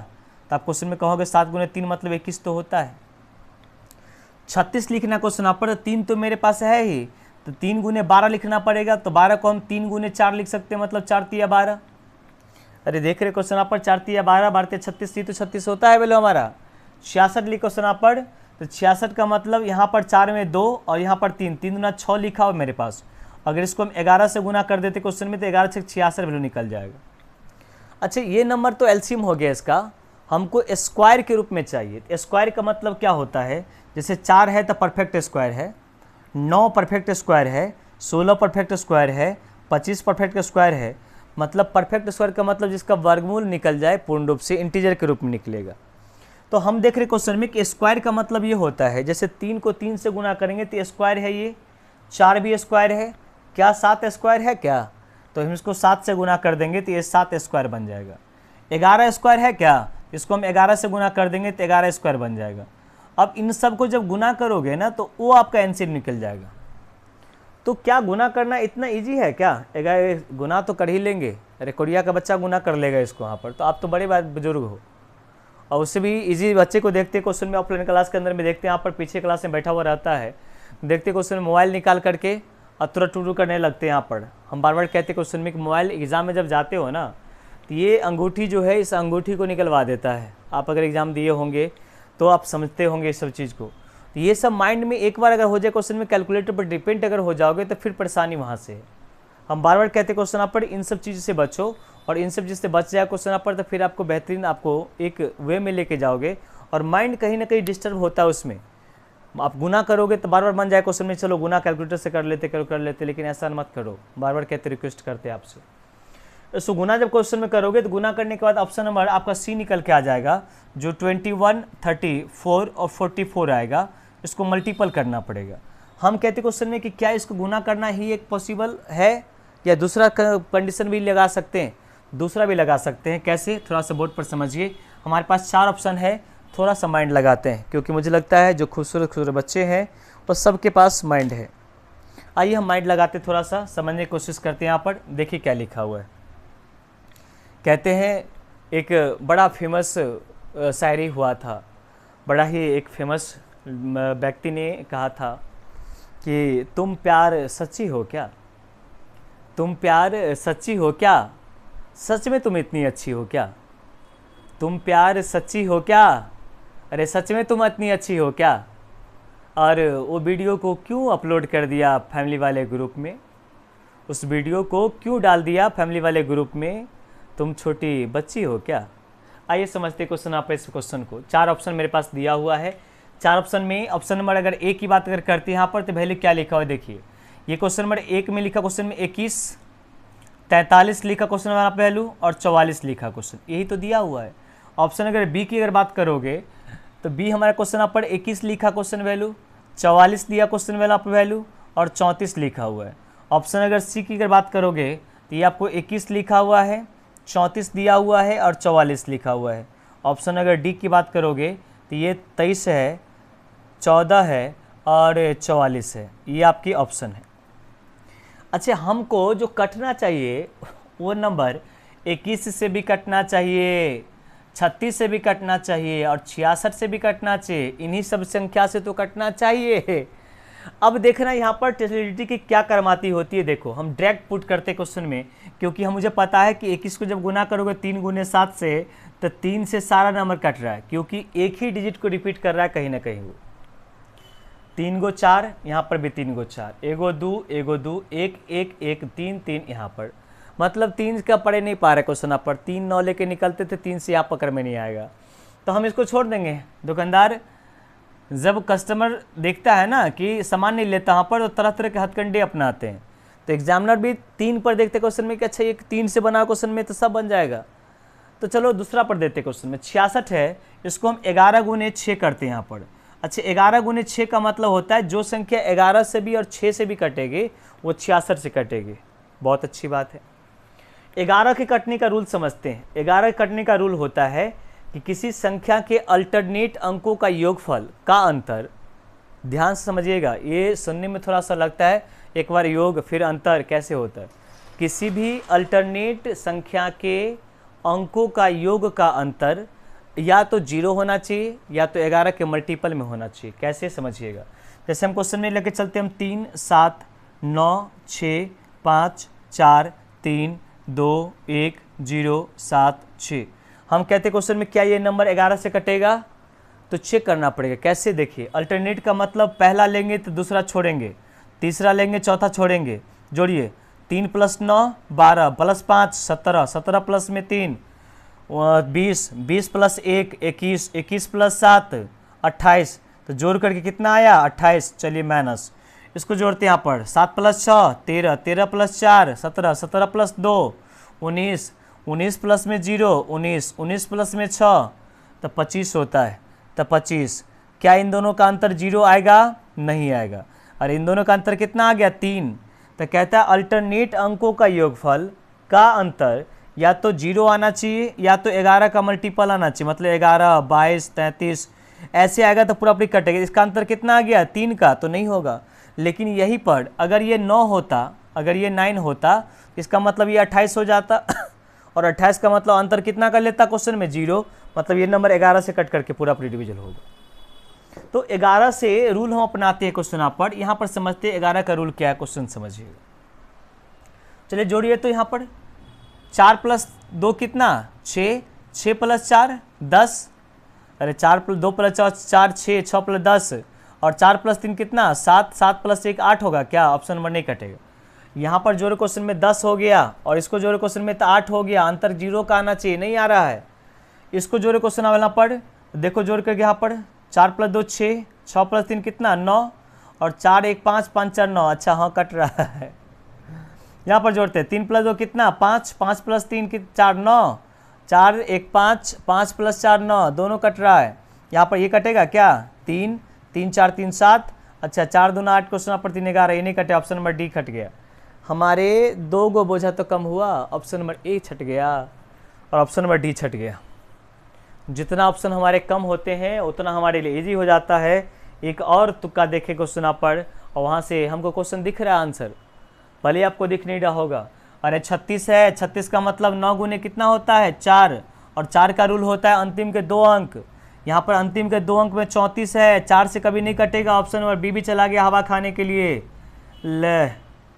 तो आप क्वेश्चन में कहोगे 7 गुने 3 मतलब 21 तो होता है। 36 लिखना क्वेश्चन आप पर, 3 तो मेरे पास है ही, तो 3 गुने 12 लिखना पड़ेगा, तो 12 को हम 3 गुने 4 लिख सकते हैं, मतलब 4 तिया 12। अरे देख रहे क्वेश्चन आप पर, 4 तिया 12, 12 तिया 36, तो 36 होता है बोलो हमारा। 66 लिख क्वेश्चन आप पर, तो 66 का मतलब यहाँ पर 4 में 2 और यहाँ पर 3, 3 गुना 6 लिखा हो मेरे पास। अगर इसको हम 11 से गुना कर देते क्वेश्चन में तो 11 से 66 वैल्यू निकल जाएगा। अच्छा, ये नंबर तो एलसीएम हो गया इसका, हमको स्क्वायर के रूप में चाहिए। स्क्वायर का मतलब क्या होता है, जैसे 4 है तो परफेक्ट स्क्वायर है, 9 परफेक्ट स्क्वायर है, 16 परफेक्ट स्क्वायर है, 25 परफेक्ट स्क्वायर है। मतलब परफेक्ट स्क्वायर का मतलब जिसका वर्गमूल निकल जाए पूर्ण रूप से इंटीजर के रूप में निकलेगा। तो हम देख रहे क्वेश्चन में कि स्क्वायर का मतलब ये होता है, जैसे 3 को 3 से गुना करेंगे तो स्क्वायर है, ये 4 भी स्क्वायर है, क्या 7 स्क्वायर है क्या? तो हम इसको 7 से गुना कर देंगे तो ये 7 स्क्वायर बन जाएगा। 11 स्क्वायर है क्या? इसको हम 11 से गुना कर देंगे तो 11 स्क्वायर बन जाएगा। अब इन सब को जब गुना करोगे ना तो वो आपका एलसीएम निकल जाएगा। तो क्या गुना करना इतना इजी है क्या? गुना तो कर ही लेंगे, अरे कोरिया का बच्चा गुना कर लेगा इसको यहाँ पर, तो आप तो बड़े बुजुर्ग हो। और उससे भी इजी बच्चे को देखते क्वेश्चन में, ऑफलाइन क्लास के अंदर में देखते हैं यहाँ पर पीछे क्लास में बैठा हुआ रहता है, देखते क्वेश्चन में मोबाइल निकाल करके और तुरंत टू करने लगते हैं। यहाँ पर हम बार बार कहते क्वेश्चन में कि मोबाइल एग्ज़ाम में जब जाते हो ना तो ये अंगूठी जो है इस अंगूठी को निकलवा देता है। आप अगर एग्ज़ाम दिए होंगे तो आप समझते होंगे इस सब चीज़ को। तो ये सब माइंड में एक बार अगर हो जाए क्वेश्चन में, कैलकुलेटर पर डिपेंड अगर हो जाओगे तो फिर परेशानी वहाँ से है। हम बार बार कहते क्वेश्चन आप पर इन सब चीज़ से बचो, और इन सब चीज़ से बच जाए क्वेश्चन आप पर तो फिर आपको बेहतरीन आपको एक वे में लेके जाओगे, और माइंड कहीं ना कहीं डिस्टर्ब होता है उसमें। आप गुना करोगे तो बार बार बन जाए क्वेश्चन में, चलो गुना कैलकुलेटर से कर लेते, लेकिन ऐसा मत करो, बार बार कहते रिक्वेस्ट करते हैं आपसे। सो गुना जब क्वेश्चन में करोगे तो गुना करने के बाद ऑप्शन नंबर आपका सी निकल के आ जाएगा, जो 21, 34 और 44 आएगा, इसको मल्टीपल करना पड़ेगा। हम कहते क्वेश्चन में कि क्या इसको गुना करना ही एक पॉसिबल है या दूसरा कंडीशन भी लगा सकते हैं? दूसरा भी लगा सकते हैं। कैसे? थोड़ा सा बोर्ड पर समझिए। हमारे पास 4 ऑप्शन है, थोड़ा सा माइंड लगाते हैं क्योंकि मुझे लगता है जो खूबसूरत बच्चे हैं वो सबके पास माइंड है। आइए हम माइंड लगाते, थोड़ा सा समझने की कोशिश करते हैं। यहाँ पर देखिए क्या लिखा हुआ है। कहते हैं एक बड़ा फेमस शायरी हुआ था, बड़ा ही एक फेमस व्यक्ति ने कहा था कि तुम प्यार सच्ची हो क्या, तुम प्यार सच्ची हो क्या, सच में तुम इतनी अच्छी हो क्या, तुम प्यार सच्ची हो क्या, अरे सच में तुम इतनी अच्छी हो क्या। और वो वीडियो को क्यों अपलोड कर दिया फैमिली वाले ग्रुप में, उस वीडियो को क्यों डाल दिया फैमिली वाले ग्रुप में, तुम छोटी बच्ची हो क्या। आइए समझते क्वेश्चन आप इस क्वेश्चन को। 4 ऑप्शन मेरे पास दिया हुआ है। 4 ऑप्शन में ऑप्शन नंबर अगर ए की बात अगर करते हैं यहाँ पर तो पहले क्या लिखा हुआ है देखिए। ये क्वेश्चन नंबर 1 में लिखा क्वेश्चन में 21, 43 लिखा क्वेश्चन नंबर वैल्यू और 44 लिखा क्वेश्चन, यही तो दिया हुआ है। ऑप्शन अगर बी की अगर बात करोगे तो बी हमारा क्वेश्चन यहाँ पर 21 लिखा क्वेश्चन वैल्यू, 44 दिया क्वेश्चन वैल्यू और 34 लिखा हुआ है। ऑप्शन अगर सी की अगर बात करोगे तो ये आपको 21 लिखा हुआ है, 34 दिया हुआ है और 44 लिखा हुआ है। ऑप्शन अगर डी की बात करोगे तो ये 23 है, 14 है और 44 है, ये आपकी ऑप्शन है। अच्छा, हमको जो कटना चाहिए वो नंबर 21 से भी कटना चाहिए, 36 से भी कटना चाहिए और 66 से भी कटना चाहिए, इन्हीं सब संख्या से तो कटना चाहिए। अब देखना यहाँ पर टेस्टिलिटी की क्या करमाती होती है। देखो हम डायरेक्ट पुट करते क्वेश्चन में, क्योंकि हम मुझे पता है कि 21 को जब गुना करोगे 3 गुने 7 से तो 3 से सारा नंबर कट रहा है, क्योंकि एक ही डिजिट को रिपीट कर रहा है कहीं ना कहीं। वो 3 गो 4, यहाँ पर भी 3 गो 4, एगो 2 एगो 2, 1 1 1 3 3 यहाँ पर। मतलब 3 का पढ़े नहीं पा रहे क्वेश्चन आप पर, 3 9 लेके निकलते थे, 3 से आप पकड़ में नहीं आएगा, तो हम इसको छोड़ देंगे। दुकानदार जब कस्टमर देखता है ना कि सामान नहीं लेता वहाँ पर, तो तरह तरह के हथकंडे अपनाते हैं। तो एग्जामिनर भी 3 पर देखते क्वेश्चन में कि अच्छा ये 3 से बना क्वेश्चन में तो सब बन जाएगा। तो चलो दूसरा पर देते क्वेश्चन में 66 है, इसको हम 11 गुने 6 करते हैं यहाँ पर। अच्छा 11 गुने 6 का मतलब होता है जो संख्या 11 से भी और 6 से भी कटेगी वो 66 से कटेगी। बहुत अच्छी बात है। 11 के कटने का रूल समझते हैं। 11 के कटने का रूल होता है कि किसी संख्या के अल्टरनेट अंकों का योगफल का अंतर, ध्यान से समझिएगा, ये सुनने में थोड़ा सा लगता है, एक बार योग फिर अंतर कैसे होता है। किसी भी अल्टरनेट संख्या के अंकों का योग का अंतर या तो 0 होना चाहिए या तो 11 के मल्टीपल में होना चाहिए। कैसे समझिएगा, जैसे हम क्वेश्चन में लेके चलते हम 3 7 9 6 5 4 3 2 1 0 7 6। हम कहते क्वेश्चन में क्या ये नंबर 11 से कटेगा, तो चेक करना पड़ेगा। कैसे देखिए, अल्टरनेट का मतलब पहला लेंगे तो दूसरा छोड़ेंगे, तीसरा लेंगे चौथा छोड़ेंगे। जोड़िए 3 + 9 12 + 5 17 17 प्लस में 3 20 20 + 1 21 21 + 7 28। तो जोड़ करके कितना आया 28। चलिए माइनस, इसको जोड़ते हैं यहाँ पर 7 + 6 13 13 + 4 17 17 + 2 19 19 प्लस में 0 19 19 प्लस में 6 तो 25 होता है। तो 25, क्या इन दोनों का अंतर 0 आएगा? नहीं आएगा। और इन दोनों का अंतर कितना आ गया 3। तो कहता है अल्टरनेट अंकों का योगफल का अंतर या तो 0 आना चाहिए या तो 11 का मल्टीपल आना चाहिए, मतलब 11 22 33 ऐसे आएगा तो पूरा पूरी कटेगा। इसका अंतर कितना आ गया 3 का, तो नहीं होगा। लेकिन यहीं पर अगर ये 9 होता, अगर ये 9 होता, इसका मतलब ये 28 हो जाता और 28 का मतलब अंतर कितना कर लेता क्वेश्चन में 0, मतलब ये नंबर 11 से कट करके पूरा पूरी डिविजन होगा। तो 11 से रूल हम अपनाते हैं क्वेश्चन पर। यहाँ पर समझते हैं 11 का रूल क्या है, क्वेश्चन समझिएगा। चलिए जोड़िए, तो यहाँ पर 4 + 2 कितना 6 6 + 4 10, अरे 4 + 2 + 4 6 6 + 10 और 4 + 3 कितना 7 7 + 1 8 होगा। क्या ऑप्शन नंबर नहीं कटेगा। यहाँ पर जोड़े क्वेश्चन में 10 हो गया और इसको जोड़े क्वेश्चन में तो 8 हो गया, अंतर 0 का आना चाहिए, नहीं आ रहा है। इसको जोड़े क्वेश्चन वाला पर देखो, जोड़ करके यहाँ पर 4 + 2 6 6 + 3 कितना 9 और 4 1 5 5 4 9। अच्छा हाँ कट रहा है। यहाँ पर जोड़ते हैं 3 + 2 कितना 5 5 + 3 4 9 4 1 5 5 + 4 9, दोनों कट रहा है। यहाँ पर ये कटेगा क्या 3 3 4 3 7। अच्छा 4 दूना 8, क्वेश्चन पर 3 11, ये नहीं कटे, ऑप्शन नंबर डी कट गया। हमारे 2 गो बोझा तो कम हुआ, ऑप्शन नंबर ए छट गया और ऑप्शन नंबर डी छट गया। जितना ऑप्शन हमारे कम होते हैं उतना हमारे लिए इजी हो जाता है। एक और तुक्का देखे क्वेश्चन पर और वहाँ से हमको क्वेश्चन दिख रहा है आंसर, भले आपको दिख नहीं रहा होगा। अरे 36 है, 36 का मतलब 9 गुने कितना होता है 4, और 4 का रूल होता है अंतिम के 2 अंक। यहाँ पर अंतिम के 2 अंक में 34 है, 4 से कभी नहीं कटेगा। ऑप्शन नंबर बी भी चला गया हवा खाने के लिए, ले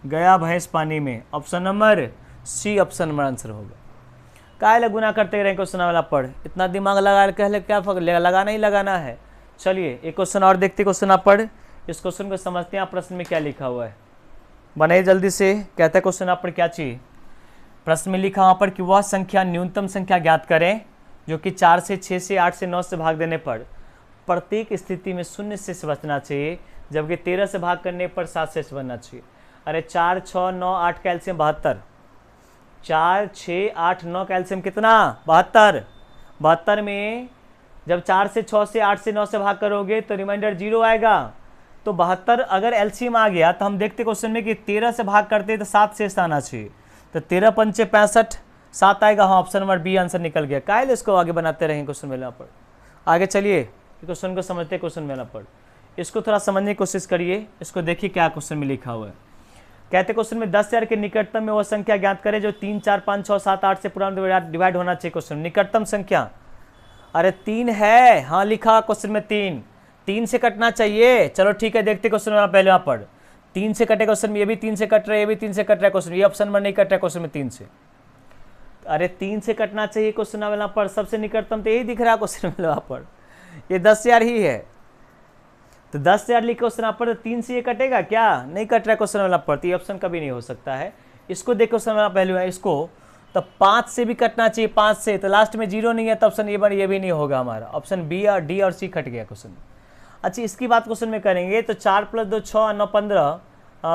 गया भैंस पानी में। Option number C option number answer होगा। काय गुना करते रहे क्वेश्चन वाला पढ़, इतना दिमाग लगा कहले क्या लगाना ही लगाना है। चलिए एक क्वेश्चन और देखते, क्वेश्चन आप पढ़, इस क्वेश्चन को समझते हैं। प्रश्न में क्या लिखा हुआ है बनाइए जल्दी से। कहता है क्वेश्चन आप पर क्या चाहिए, प्रश्न में लिखा वहाँ पर कि वह संख्या न्यूनतम संख्या ज्ञात करें जो कि 4 से 6 से 8 से 9 से भाग देने पर प्रत्येक स्थिति में 0 से बचना चाहिए, जबकि 13 से भाग करने पर 7 से बनना चाहिए। अरे 4 6 9 8 कैल्शियम 72, 4 6 8 9 कैल्शियम कितना 72। 72 में जब 4 से 6 से 8 से 9 से भाग करोगे तो रिमाइंडर 0 आएगा। तो 72 अगर एलसीएम आ गया तो हम देखते क्वेश्चन में कि 13 से भाग करते तो 7 शेष आना चाहिए। तो 13 पंचे 65, 7 आएगा। हाँ ऑप्शन नंबर बी आंसर निकल गया। कायल इसको आगे बनाते रहेंगे क्वेश्चन में पर। आगे चलिए क्वेश्चन को समझते क्वेश्चन में पर, इसको थोड़ा समझने की कोशिश करिए। इसको देखिए क्या क्वेश्चन में लिखा हुआ है। कहते क्वेश्चन में 10,000 के निकटतम में वह संख्या ज्ञात करे जो 3 4 5 6 7 8 से पूरा डिवाइड होना चाहिए। क्वेश्चन निकटतम संख्या, अरे 3 है, हाँ लिखा क्वेश्चन में 3 से कटना चाहिए। चलो ठीक है देखते क्वेश्चन में पहले वहाँ पर 3 से कटे क्वेश्चन में, ये भी 3 से कट रहा है, ये भी 3 से कट रहा है क्वेश्चन, ये ऑप्शन में नहीं कट रहा है क्वेश्चन में 3 से। अरे 3 से कटना चाहिए क्वेश्चन वाला पर, सबसे निकटतम तो यही दिख रहा है क्वेश्चन वाला पर, ये 10,000 ही है। तो 10,000 लिखे क्वेश्चन पर, तो 3 से ये कटेगा क्या, नहीं कट रहा है क्वेश्चन वाला पर, तो ये ऑप्शन कभी नहीं हो सकता है। इसको देखो समय पहलू है इसको, तो 5 से भी कटना चाहिए, 5 से, तो लास्ट में 0 नहीं है तो ऑप्शन ये भी नहीं होगा हमारा, ऑप्शन बी और डी और सी कट गया क्वेश्चन में। अच्छा इसकी बात क्वेश्चन में करेंगे तो 4 + 2 6 9 15,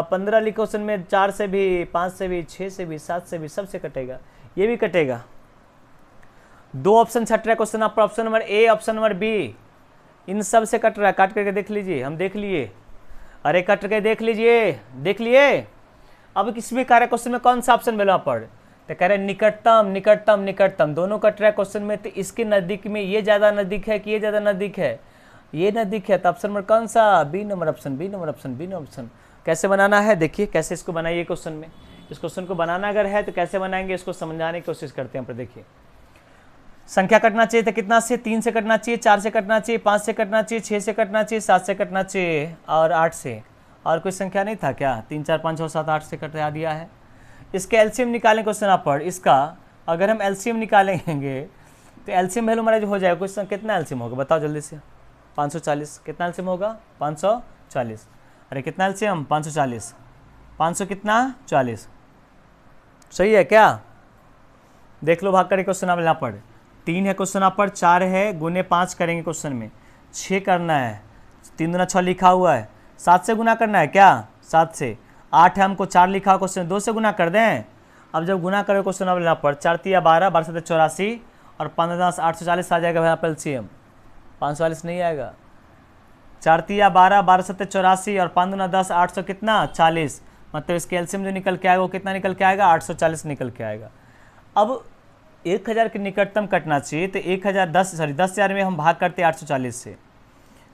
15 लिखो क्वेश्चन में, 4 से भी, 5 से भी, 6 से भी, 7 से भी, सबसे कटेगा, ये भी कटेगा। 2 ऑप्शन छट रहा है क्वेश्चन आपका, option number A, option number B, इन सब से कट रहा है, काट करके देख लीजिए, हम देख लिए, अरे कट करके देख लीजिए, देख लिए। अब किस भी कार्य क्वेश्चन में कौन सा ऑप्शन मिला पड़, तो कह रहे निकटतम निकटतम निकटतम, दोनों कट रहा है क्वेश्चन में, तो इसके नज़दीक में ये ज़्यादा नज़दीक है कि ये ज़्यादा नज़दीक है, ये नज़दीक है, तो ऑप्शन नंबर कौन सा, B number option, B number option, B number option. कैसे बनाना है देखिए, कैसे इसको बनाइए क्वेश्चन में, इस क्वेश्चन को बनाना अगर है तो कैसे बनाएंगे, इसको समझाने की कोशिश करते हैं। पर देखिए संख्या कटना चाहिए तो कितना से, 3 से कटना चाहिए, 4 से कटना चाहिए, 5 से कटना चाहिए, 6 से कटना चाहिए, 7 से कटना चाहिए और 8 से, और कोई संख्या नहीं था क्या, 3 4 5 6 7 8 से कटा दिया है। इसके एलसीएम निकालें क्वेश्चन आप पढ़, इसका अगर हम एलसीएम निकालेंगे तो एलसीएम वैल्यू हमारा जो हो जाएगा क्वेश्चन, कितना एलसीएम होगा बताओ जल्दी से, 540, कितना एलसीएम होगा 540, अरे कितना एलसीएम 540, 500 कितना 40, सही है क्या, देख लो भाग करें क्वेश्चन आप यहाँ पर, 3 है क्वेश्चन आप पर, 4 है, गुने 5 करेंगे क्वेश्चन में, 6 करना है, 3 दूना 6 लिखा हुआ है, 7 से गुना करना है क्या, 7 से, 8 है हमको 4 लिखा हुआ क्वेश्चन, 2 से गुना कर दें। अब जब गुना करें क्वेश्चन अब यहाँ पर 4 3 12, 12 7 84 और 15 10 840 आ जाएगा यहाँ पर एलसीएम, 540 नहीं आएगा, 4 3 12, 12 7 84 और 5 दूना 10, 800 कितना 40, मतलब इसके एलसीएम जो निकल के आएगा वो कितना निकल के आएगा, 840 निकल के आएगा। अब 1000 के निकटतम कटना चाहिए तो 10,000 में हम भाग करते हैं 840 से,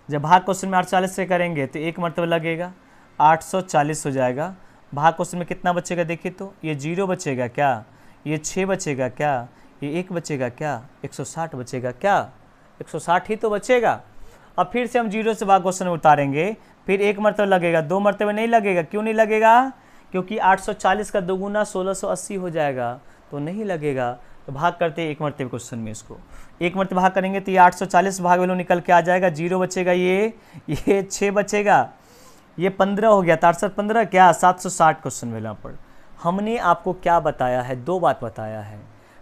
जब भाग क्वेश्चन में 840 से करेंगे तो एक मरतबा लगेगा, 840 हो जाएगा। भाग क्वेश्चन में कितना बचेगा देखिए, तो ये 0 बचेगा क्या, ये 6 बचेगा क्या, ये 1 बचेगा क्या, 160 बचेगा क्या, 160 ही तो बचेगा। अब फिर से हम 0 से भाग क्वेश्चन में उतारेंगे, फिर एक मरतबा लगेगा, 2 मरतबे नहीं लगेगा, क्यों नहीं लगेगा, क्योंकि 840 का दोगुना 1680 हो जाएगा, तो नहीं लगेगा। तो भाग करते हैं एक मरतबे क्वेश्चन में, इसको एक मरतबे भाग करेंगे तो ये 840 भाग वैल्यू निकल के आ जाएगा, 0 बचेगा, ये 6 बचेगा, ये 15 हो गया, 15 क्या 760 क्वेश्चन वैल्यू पर। हमने आपको क्या बताया है, 2 बात बताया है।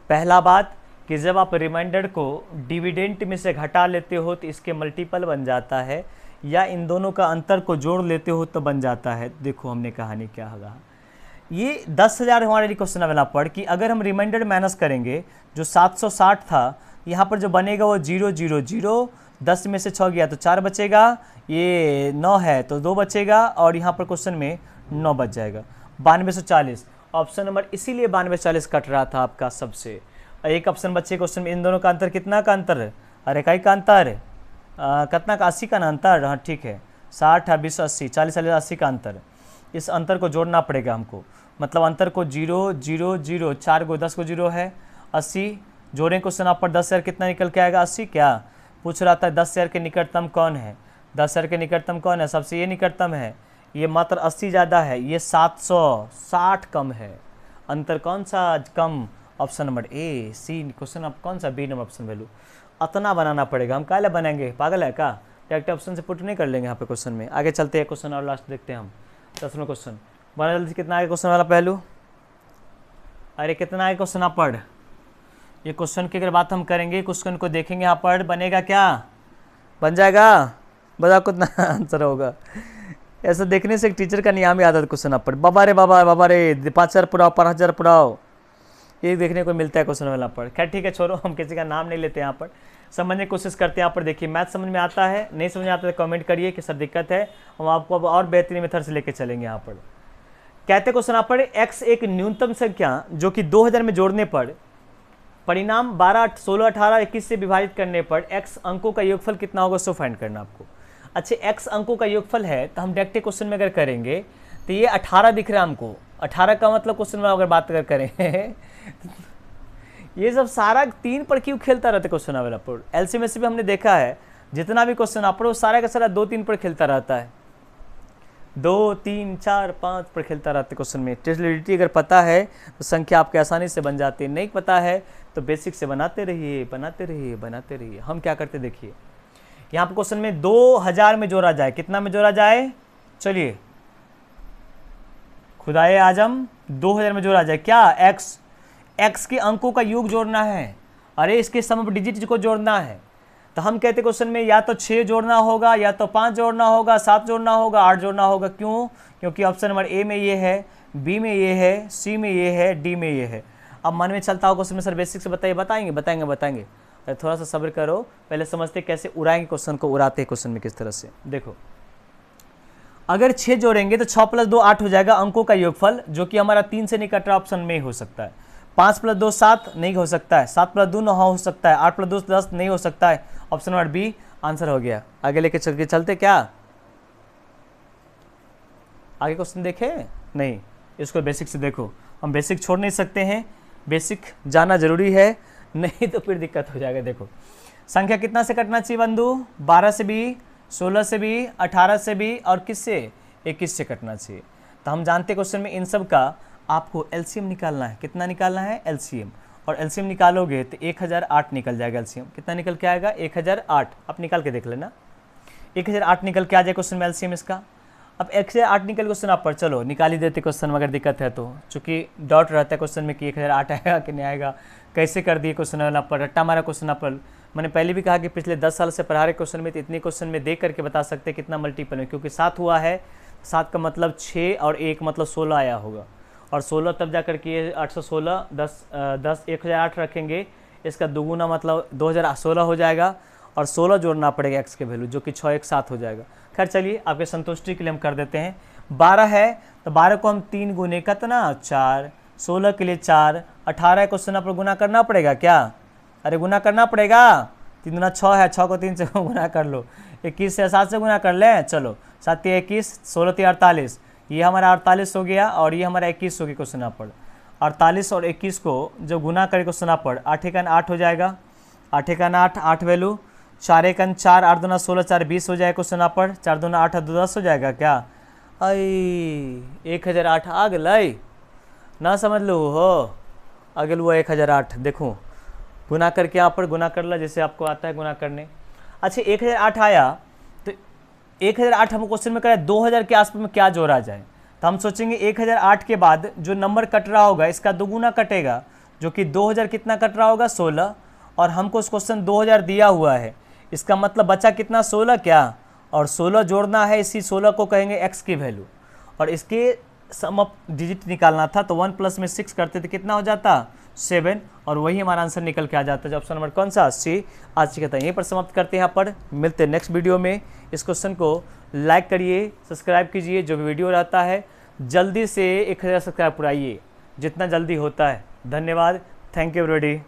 पहला बात कि जब आप रिमाइंडर को डिविडेंड में से घटा लेते हो तो इसके मल्टीपल बन जाता है, या इन दोनों का अंतर को जोड़ लेते हो तो बन जाता है। देखो हमने कहानी क्या होगा, ये 10,000 हमारे लिए क्वेश्चन अवेला पड़ कि अगर हम रिमाइंडर माइनस करेंगे जो 760 था, यहाँ पर जो बनेगा वो 0 0 0, 10 में से 6 गया तो 4 बचेगा, ये 9 है तो 2 बचेगा, और यहाँ पर क्वेश्चन में 9 बच जाएगा, 9240 ऑप्शन नंबर, इसीलिए 9240 कट रहा था आपका सबसे। एक ऑप्शन बचे क्वेश्चन में, इन दोनों का अंतर कितना का अंतर है, अरे कई का अंतर, कितना का 80 का ना अंतर, हाँ ठीक है, 60 है 20 80, 40 40 80 का अंतर, इस अंतर को जोड़ना पड़ेगा हमको, मतलब अंतर को 0 0 0, 4 को 10 को 0 है, 80 जोड़ें क्वेश्चन आप पर, 10,000 कितना निकल के आएगा, 80 क्या पूछ रहा था, 10,000 के निकटतम कौन है, 10,000 के निकटतम कौन है, सबसे ये निकटतम है, ये मात्र 80 ज़्यादा है, ये 760 कम है, अंतर कौन सा कम, option number A C question, आप कौन सा बी नंबर ऑप्शन वैल्यू, अतना बनाना पड़ेगा, हम काहे बनाएंगे, पागल है क्या, डायरेक्ट ऑप्शन से पुट नहीं कर लेंगे यहाँ पे क्वेश्चन में। आगे चलते हैं क्वेश्चन और लास्ट देखते हैं हम 10वां क्वेश्चन, बड़ा जल्दी कितना आगे क्वेश्चन वाला पहलू, अरे कितना आगे क्वेश्चन आप पढ़, ये क्वेश्चन की अगर बात हम करेंगे, क्वेश्चन को देखेंगे यहाँ पर, बनेगा क्या, बन जाएगा, बताओ कितना आंसर होगा। ऐसा देखने से एक टीचर का नियम याद आता है क्वेश्चन आप पर, बाबा रे 5,000 पुराओ 5,000 पुराओ, ये देखने को मिलता है क्वेश्चन वाला पर। खैर ठीक है छोड़ो, हम किसी का नाम नहीं लेते यहाँ पर, समझने की कोशिश करते हैं यहाँ पर। देखिए मैथ समझ में आता है, नहीं समझ में आता है तो कमेंट करिए कि सर दिक्कत है, हम आपको अब और बेहतरीन मेथड से लेके चलेंगे यहाँ पर। कहते क्वेश्चन यहाँ पर, x एक न्यूनतम संख्या जो कि 2000 में जोड़ने पर परिणाम 12 16 18 21 से विभाजित करने पर x अंकों का योगफल कितना होगा, सो फाइंड करना आपको। अच्छा x अंकों का योगफल है तो हम डायरेक्ट क्वेश्चन में अगर करेंगे तो ये 18 दिख रहा है हमको, 18 का मतलब क्वेश्चन में अगर बात अगर करें ये सब सारा 3 पर क्यों खेलता रहता है क्वेश्चन वाला पर, एलसीएम में हमने देखा है जितना भी क्वेश्चन आप वो सारा का सारा 2 3 पर खेलता रहता है, 2 3 4 5 पर खेलता रहता है क्वेश्चन में। टेस्टिलिटी अगर पता है तो संख्या आपके आसानी से बन जाती है, नहीं पता है तो बेसिक से बनाते रहिए बनाते रहिए बनाते रहिए। हम क्या करते देखिए, यहाँ पर क्वेश्चन में 2000 में जोड़ा जाए, कितना में जोड़ा जाए, चलिए खुदाए आजम 2000 में जोड़ा जाए क्या, एक्स के अंकों का योग जोड़ना है, अरे इसके सम डिजिट को जोड़ना है। तो हम कहते क्वेश्चन में या तो 6 जोड़ना होगा, या तो 5 जोड़ना होगा, 7 जोड़ना होगा, 8 जोड़ना होगा। क्यों? क्योंकि ऑप्शन नंबर ए में ये है, बी में ये है, सी में ये है, डी में ये है। अब मन में चलता हो क्वेश्चन में सर बेसिक से बताइए, बताएंगे। अरे थोड़ा सा सब्र करो, पहले समझते कैसे उड़ाएंगे क्वेश्चन को, उड़ाते हैं क्वेश्चन में किस तरह से। देखो अगर 6 जोड़ेंगे तो 6 + 2 8 हो जाएगा अंकों का योगफल, जो कि हमारा 3 से नहीं कट रहा, ऑप्शन में हो सकता है। 5 + 2 7 नहीं हो सकता है, 7 + 2 9 हो सकता है, 8 + 2 10 नहीं हो सकता है, ऑप्शन नंबर बी आंसर हो गया। आगे लेके चल के चलते क्या, आगे क्वेश्चन देखे नहीं, इसको बेसिक से देखो, हम बेसिक छोड़ नहीं सकते हैं, बेसिक जाना जरूरी है, नहीं तो फिर दिक्कत हो जाएगा। देखो संख्या कितना से कटना चाहिए बंधु, 12 से भी, 16 से भी, 18 से भी, और किससे, 21 से कटना चाहिए। तो हम जानते क्वेश्चन में इन सब का आपको एलसीएम निकालना है। कितना निकालना है, एलसीएम, और एलसीएम निकालोगे तो 1008 निकल जाएगा। एलसीएम कितना निकल के आएगा, 1008। आप निकाल के देख लेना, 1008 निकल के आ जाए क्वेश्चन में एलसीएम इसका। अब 1008 निकल क्वेश्चन आप पर, चलो निकाल ही देते क्वेश्चन में अगर दिक्कत है तो, चूंकि डाउट रहता है क्वेश्चन में कि 1008 आएगा कि नहीं आएगा, कैसे कर दिए क्वेश्चन आप पर, रट्टा मारा क्वेश्चन आप पर। मैंने पहले भी कहा कि पिछले 10 साल से पढ़ा रहे क्वेश्चन में तो इतने क्वेश्चन में देख करके बता सकते हैं कितना मल्टीपल है, क्योंकि 7 हुआ है, 7 का मतलब 6 और 1 मतलब 16 आया होगा, और 16 तब जा करके ये 816 10 1008 रखेंगे, इसका दोगुना मतलब 2016 हो जाएगा, और 16 जोड़ना पड़ेगा एक्स के वैल्यू, जो कि 6 1 7 हो जाएगा। खैर चलिए आपके संतुष्टि के लिए हम कर देते हैं। 12 है तो 12 को हम 3 गुने कितना 4, 16 के लिए 4, 18 क्वेश्चन पर गुना करना पड़ेगा क्या, अरे गुना करना पड़ेगा, 3 दूना 6 है, 6 को 3 से गुना कर लो, 21 से 7 से गुना कर लें, चलो 7 × 21, 16 × 48, ये हमारा 48 हो गया, और ये हमारा 21 हो गया क्वेश्चन पर। 48 और 21 को जब गुना करें क्वेश्चन पर, 8 × 8 हो जाएगा, 8 × 8 8 वैल्यू, 4 × 4 8 दूना 16, 4 20 हो जाएगा क्वेश्चन पर, 4 दूना 8 2 10 हो जाएगा क्या, आई 1008 आ गई ना, समझ लो हो अगल हुआ 1008। देखो गुना करके यहाँ पर गुना कर ला, जैसे आपको आता है गुना करने। अच्छा 1008 आया तो 1008 हम क्वेश्चन में करें 2000 के आसपास में क्या जोड़ा जाए, तो हम सोचेंगे 1008 के बाद जो नंबर कट रहा होगा इसका दोगुना कटेगा, जो कि 2000 कितना कट रहा होगा 16, और हमको उस क्वेश्चन 2000 दिया हुआ है, इसका मतलब बचा कितना 16 क्या, और 16 जोड़ना है, इसी 16 को कहेंगे एक्स की वैल्यू, और इसके सम ऑफ डिजिट निकालना था, तो 1 + में 6 करते थे कितना हो जाता 7, और वही हमारा आंसर निकल के आ जाता है, ऑप्शन नंबर कौन सा, सी। आज कहता है यहीं पर समाप्त करते हैं, यहाँ पर मिलते हैं नेक्स्ट वीडियो में। इस क्वेश्चन को लाइक करिए, सब्सक्राइब कीजिए, जो भी वीडियो रहता है जल्दी से 1000 सब्सक्राइब पुराइए, जितना जल्दी होता है। धन्यवाद, थैंक यू एवरीबॉडी।